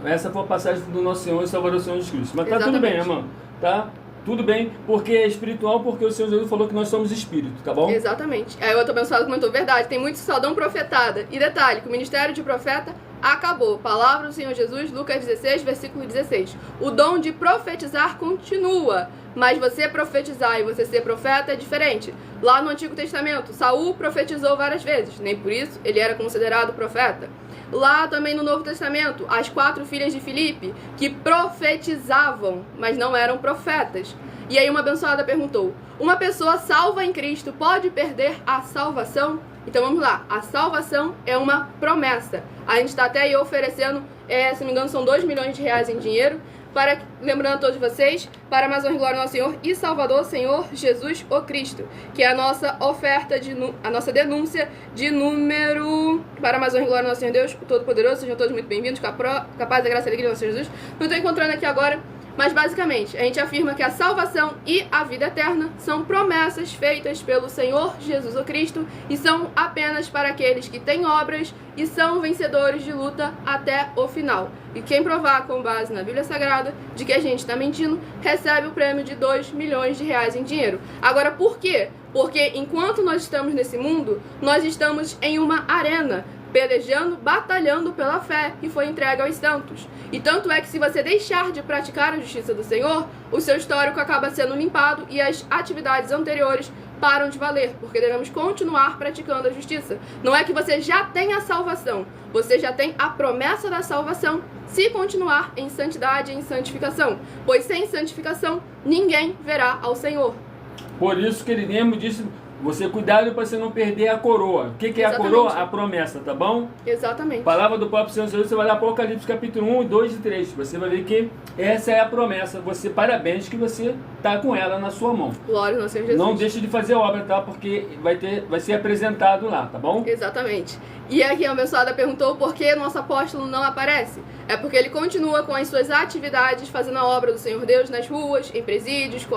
essa foi a passagem do nosso Senhor e Salvador Senhor Jesus Cristo. Mas tá Exatamente. tudo bem, irmão. Tá? Tudo bem, porque é espiritual, porque o Senhor Jesus falou que nós somos espírito, tá bom? Exatamente. Aí o outro abençoado comentou, verdade, tem muito só dão profetada. E detalhe, que o ministério de profeta acabou. Palavra do Senhor Jesus, Lucas 16, versículo 16. O dom de profetizar continua, mas você profetizar e você ser profeta é diferente. Lá no Antigo Testamento, Saul profetizou várias vezes, nem por isso ele era considerado profeta. Lá também no Novo Testamento, as 4 filhas de Filipe, que profetizavam, mas não eram profetas. E aí uma abençoada perguntou, uma pessoa salva em Cristo pode perder a salvação? Então vamos lá, a salvação é uma promessa. A gente está até aí oferecendo, se não me engano, são 2 milhões de reais em dinheiro, para, lembrando a todos vocês, para mais honra e glória ao nosso Senhor e Salvador, Senhor Jesus o Cristo, que é a nossa oferta, a nossa denúncia de número, para mais honra e glória ao nosso Senhor Deus, o Todo-Poderoso. Sejam todos muito bem-vindos, com a paz, a graça e a alegria do nosso Senhor Jesus. Não estou encontrando aqui agora, mas basicamente, a gente afirma que a salvação e a vida eterna são promessas feitas pelo Senhor Jesus o Cristo e são apenas para aqueles que têm obras e são vencedores de luta até o final. E quem provar com base na Bíblia Sagrada de que a gente está mentindo, recebe o prêmio de 2 milhões de reais em dinheiro. Agora, por quê? Porque enquanto nós estamos nesse mundo, nós estamos em uma arena, pelejando, batalhando pela fé que foi entregue aos santos. E tanto é que se você deixar de praticar a justiça do Senhor, o seu histórico acaba sendo limpado e as atividades anteriores param de valer, porque devemos continuar praticando a justiça. Não é que você já tem a salvação, você já tem a promessa da salvação se continuar em santidade e em santificação, pois sem santificação ninguém verá ao Senhor. Por isso que ele mesmo disse, você cuidado para você não perder a coroa. O que é Exatamente. A coroa? A promessa, tá bom? Exatamente. Palavra do próprio Senhor Jesus, você vai lá para Apocalipse capítulo 1, 2 e 3. Você vai ver que essa é a promessa. Você, parabéns que você está com ela na sua mão. Glória ao Senhor Jesus. Não deixe de fazer obra, tá? Porque vai ser apresentado lá, tá bom? Exatamente. E aqui a abençoada perguntou por que nosso apóstolo não aparece. É porque ele continua com as suas atividades, fazendo a obra do Senhor Deus nas ruas, em presídios,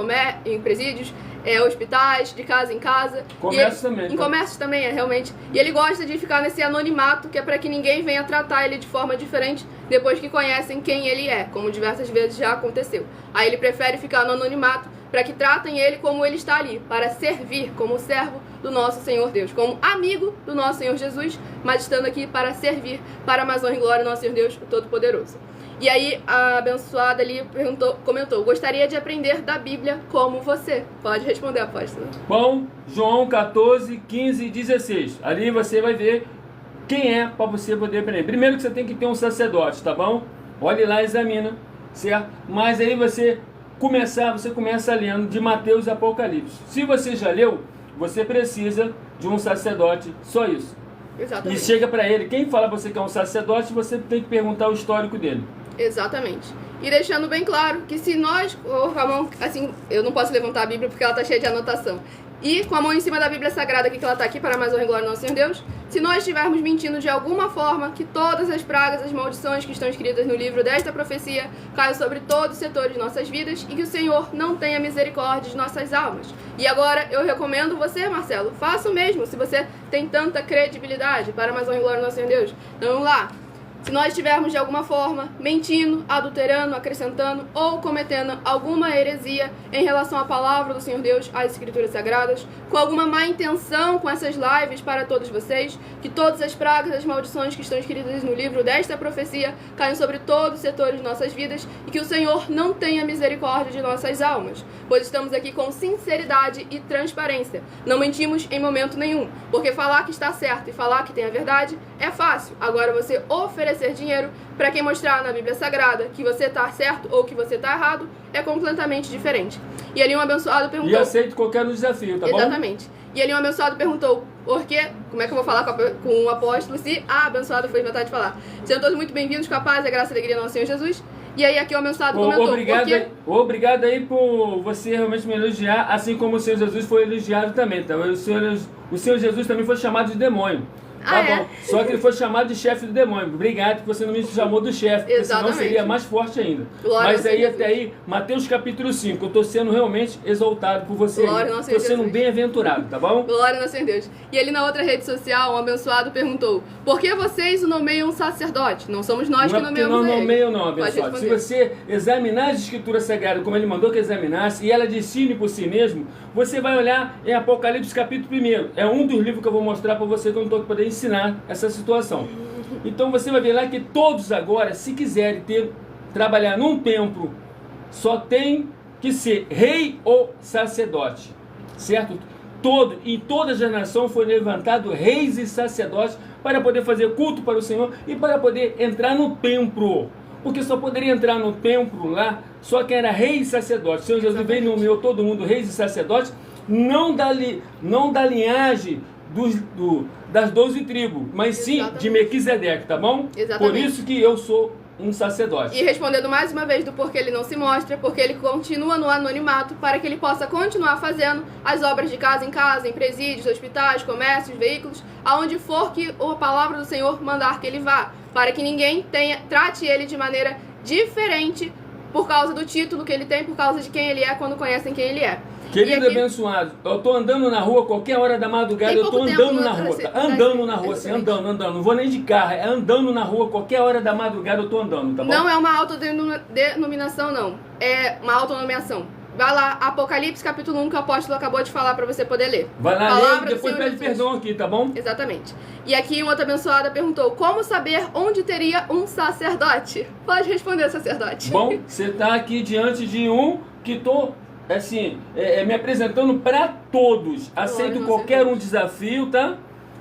hospitais, de casa em casa. Comércio também. Em comércio também, realmente. E ele gosta de ficar nesse anonimato, que é para que ninguém venha tratar ele de forma diferente depois que conhecem quem ele é, como diversas vezes já aconteceu. Aí ele prefere ficar no anonimato para que tratem ele como ele está ali, para servir como servo do nosso Senhor Deus, como amigo do nosso Senhor Jesus, mas estando aqui para servir, para mais honra e glória do nosso Senhor Deus, o Todo-Poderoso. E aí a abençoada ali comentou, gostaria de aprender da Bíblia como você. Pode responder, apóstolo. Bom, João 14, 15 e 16. Ali você vai ver quem é para você poder aprender. Primeiro que você tem que ter um sacerdote, tá bom? Olhe lá e examina, certo? Mas aí você começa lendo de Mateus e Apocalipse. Se você já leu, você precisa de um sacerdote, só isso. Exatamente. E chega para ele, quem fala você que é um sacerdote, você tem que perguntar o histórico dele. Exatamente. E deixando bem claro que se nós, com a mão, assim, eu não posso levantar a Bíblia porque ela está cheia de anotação. E com a mão em cima da Bíblia Sagrada, que ela está aqui para mais honra e glória do nosso Senhor Deus, se nós estivermos mentindo de alguma forma, que todas as pragas, as maldições que estão escritas no livro desta profecia caiam sobre todos os setores de nossas vidas e que o Senhor não tenha misericórdia de nossas almas. E agora eu recomendo você, Marcelo, faça o mesmo, se você tem tanta credibilidade para mais honra e glória do nosso Senhor Deus. Então vamos lá. Se nós estivermos de alguma forma mentindo, adulterando, acrescentando ou cometendo alguma heresia em relação à palavra do Senhor Deus, às Escrituras Sagradas, com alguma má intenção com essas lives para todos vocês, que todas as pragas, as maldições que estão escritas no livro desta profecia caiam sobre todos os setores de nossas vidas e que o Senhor não tenha misericórdia de nossas almas, pois estamos aqui com sinceridade e transparência. Não mentimos em momento nenhum, porque falar que está certo e falar que tem a verdade é fácil. Agora você oferecer dinheiro para quem mostrar na Bíblia Sagrada que você está certo ou que você está errado é completamente diferente. E ali um abençoado perguntou... E aceito qualquer desafio, tá bom? Exatamente. E ali um abençoado perguntou, por quê? Como é que eu vou falar com o apóstolo se a abençoada foi inventar de falar? Sejam todos muito bem-vindos, com a paz, a graça e a alegria do nosso Senhor Jesus. E aí aqui o abençoado comentou, obrigado aí por você realmente me elogiar, assim como o Senhor Jesus foi elogiado também, tá? O Senhor Jesus também foi chamado de demônio. Tá bom. Só que ele foi chamado de chefe do demônio. Obrigado que você não me chamou do chefe, porque senão seria mais forte ainda. Glória. Mas aí até aí, Mateus capítulo 5, eu estou sendo realmente exaltado por você. Estou sendo bem-aventurado, tá bom? Glória ao Senhor Deus. E ali na outra rede social, um abençoado perguntou: por que vocês o nomeiam sacerdote? Não somos nós que nomeamos ele. Não nomeio não, abençoado. Se você examinar as escrituras sagradas como ele mandou que examinasse, e ela discerne por si mesmo, você vai olhar em Apocalipse capítulo 1. É um dos livros que eu vou mostrar para você, que eu não estou aqui para poder ensinar essa situação. Então você vai ver lá que todos agora, se quiserem trabalhar num templo, só tem que ser rei ou sacerdote, certo? Em toda geração foi levantado reis e sacerdotes para poder fazer culto para o Senhor e para poder entrar no templo. Porque só poderia entrar no templo lá só quem era rei e sacerdote. O Senhor Jesus veio e nomeou todo mundo reis e sacerdotes, não da linhagem das 12 tribos, mas sim de Melquisedeque, tá bom? Por isso que eu sou um sacerdote. E respondendo mais uma vez do porquê ele não se mostra, porque ele continua no anonimato, para que ele possa continuar fazendo as obras de casa em presídios, hospitais, comércios, veículos, aonde for que a palavra do Senhor mandar que ele vá, para que ninguém trate ele de maneira diferente por causa do título que ele tem, por causa de quem ele é, quando conhecem quem ele é. Querido abençoado, eu estou andando na rua, ququer hora da madrugada, eu estou andando na rua, andando na rua, assim, andando, não vou nem de carro, é andando na rua, qualquer hora da madrugada eu estou andando, tá bom? Não é uma autodenominação, não, é uma autonomeação. Vai lá, Apocalipse capítulo 1, que o apóstolo acabou de falar para você poder ler. Vai lá ler e depois pede perdão aqui, tá bom? Exatamente. E aqui uma outra abençoada perguntou: como saber onde teria um sacerdote? Pode responder, sacerdote. Bom, você está aqui diante de um que estou, assim, me apresentando para todos. Aceito qualquer desafio, tá?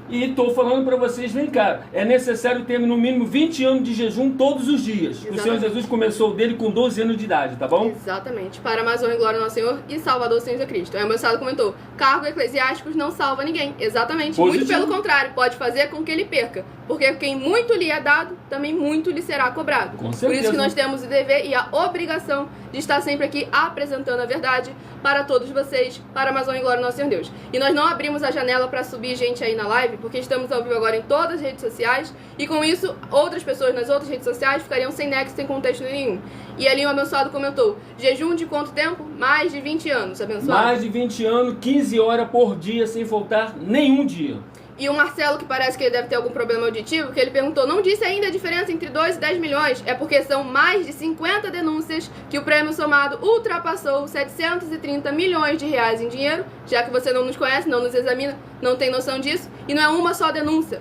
E estou falando para vocês, vem cá, é necessário ter no mínimo 20 anos de jejum todos os dias. Exatamente. O Senhor Jesus começou dele com 12 anos de idade, tá bom? Exatamente. Para mais honra e glória ao nosso Senhor e Salvador Senhor Jesus Cristo. Aí o meu sábado comentou: cargo eclesiásticos não salva ninguém. Exatamente. Positivo. Muito pelo contrário, pode fazer com que ele perca. Porque quem muito lhe é dado, também muito lhe será cobrado. Com certeza. Por isso que nós temos o dever e a obrigação de estar sempre aqui apresentando a verdade para todos vocês, para mais honra e glória ao nosso Senhor Deus. E nós não abrimos a janela para subir gente aí na live, porque estamos ao vivo agora em todas as redes sociais, e com isso, outras pessoas nas outras redes sociais ficariam sem nexo, sem contexto nenhum. E ali um abençoado comentou: jejum de quanto tempo? Mais de 20 anos, abençoado. Mais de 20 anos, 15 horas por dia, sem faltar nenhum dia. E o Marcelo, que parece que ele deve ter algum problema auditivo, que ele perguntou: não disse ainda a diferença entre 2 e 10 milhões? É porque são mais de 50 denúncias que o prêmio somado ultrapassou 730 milhões de reais em dinheiro. Já que você não nos conhece, não nos examina, não tem noção disso. E não é uma só denúncia.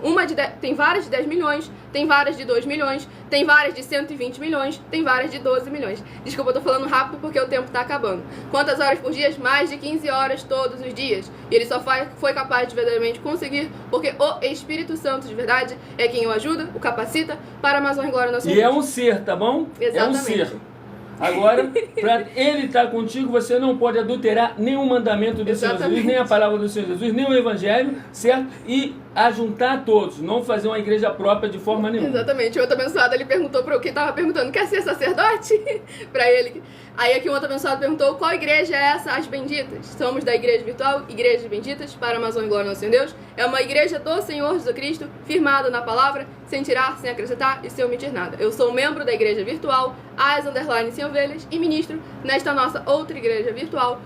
Tem várias de 10 milhões, tem várias de 2 milhões, tem várias de 120 milhões, tem várias de 12 milhões. Desculpa, eu tô falando rápido porque o tempo tá acabando. Quantas horas por dia? Mais de 15 horas todos os dias. E ele só foi capaz de verdadeiramente conseguir porque o Espírito Santo de verdade é quem o ajuda, o capacita para mais honra e glória ao nosso Deus. E é um ser, tá bom? Exatamente. É um ser. Agora, para ele estar contigo, você não pode adulterar nenhum mandamento do Senhor Jesus, nem a palavra do Senhor Jesus, nem o Evangelho, certo? E ajuntar todos, não fazer uma igreja própria de forma nenhuma. Exatamente. O outro abençoado, ele perguntou para o que estava perguntando: quer ser sacerdote? Para ele. Aí aqui um outro abençoado perguntou: qual igreja é essa, as benditas? Somos da igreja virtual, Igrejas Benditas, para mais honra e glória ao Senhor Deus. É uma igreja do Senhor Jesus Cristo, firmada na palavra, sem tirar, sem acrescentar e sem omitir nada. Eu sou membro da igreja virtual, _sem ovelhas, e ministro nesta nossa outra igreja virtual,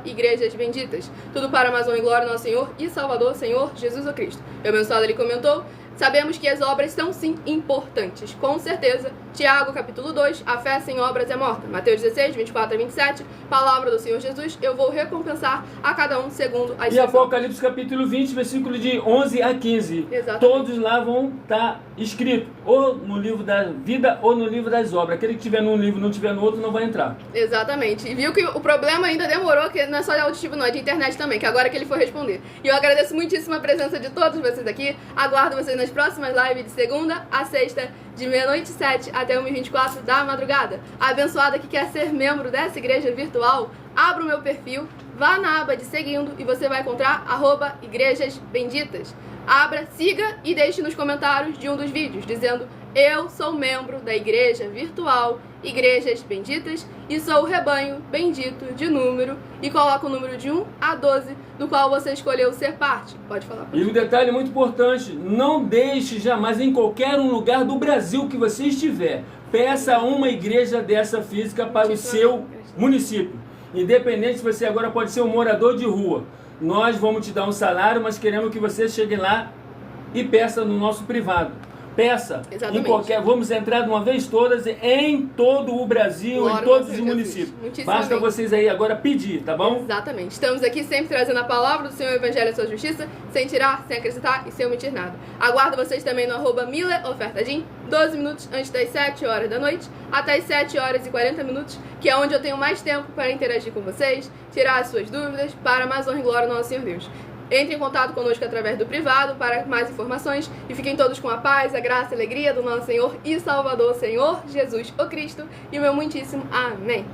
@Igrejas Benditas. Tudo para mais honra e glória ao nosso Senhor e Salvador, Senhor Jesus Cristo. O abençoado, ele comentou: sabemos que as obras são sim importantes, com certeza. Tiago capítulo 2, a fé sem obras é morta. Mateus 16, 24 a 27, palavra do Senhor Jesus: eu vou recompensar a cada um segundo as suas obras. E Apocalipse capítulo 20, versículo de 11 a 15. Exatamente. Todos lá vão estar escritos, ou no livro da vida ou no livro das obras. Aquele que tiver num livro e não tiver no outro não vai entrar. Exatamente. E viu que o problema ainda demorou, que não é só de auditivo não, é de internet também, que agora que ele foi responder. E eu agradeço muitíssimo a presença de todos vocês aqui. Aguardo vocês nas próximas lives de segunda a sexta, de meia-noite 7 até 1h24 da madrugada. A abençoada que quer ser membro dessa igreja virtual, abra o meu perfil, vá na aba de seguindo e você vai encontrar @Igrejas Benditas. Abra, siga e deixe nos comentários de um dos vídeos, dizendo: eu sou membro da igreja virtual Igrejas Benditas e sou o rebanho bendito de número, e coloca o número de 1 a 12, do qual você escolheu ser parte. Pode falar. E um detalhe muito importante: não deixe jamais, em qualquer um lugar do Brasil que você estiver, peça uma igreja dessa física para o seu município. Independente se você agora pode ser um morador de rua. Nós vamos te dar um salário, mas queremos que você chegue lá e peça no nosso privado. Peça. Exatamente. Em qualquer, vamos entrar de uma vez todas em todo o Brasil, glória em todos os municípios. Basta vocês aí agora pedir, tá bom? Exatamente. Estamos aqui sempre trazendo a palavra do Senhor, o Evangelho e a sua justiça, sem tirar, sem acrescentar e sem omitir nada. Aguardo vocês também no @MileOfertadim, 12 minutos antes das 7 horas da noite, até as 7 horas e 40 minutos, que é onde eu tenho mais tempo para interagir com vocês, tirar as suas dúvidas, para mais honra e glória ao nosso Senhor Deus. Entre em contato conosco através do privado para mais informações e fiquem todos com a paz, a graça e a alegria do nosso Senhor e Salvador, Senhor Jesus o Cristo, e o meu muitíssimo amém.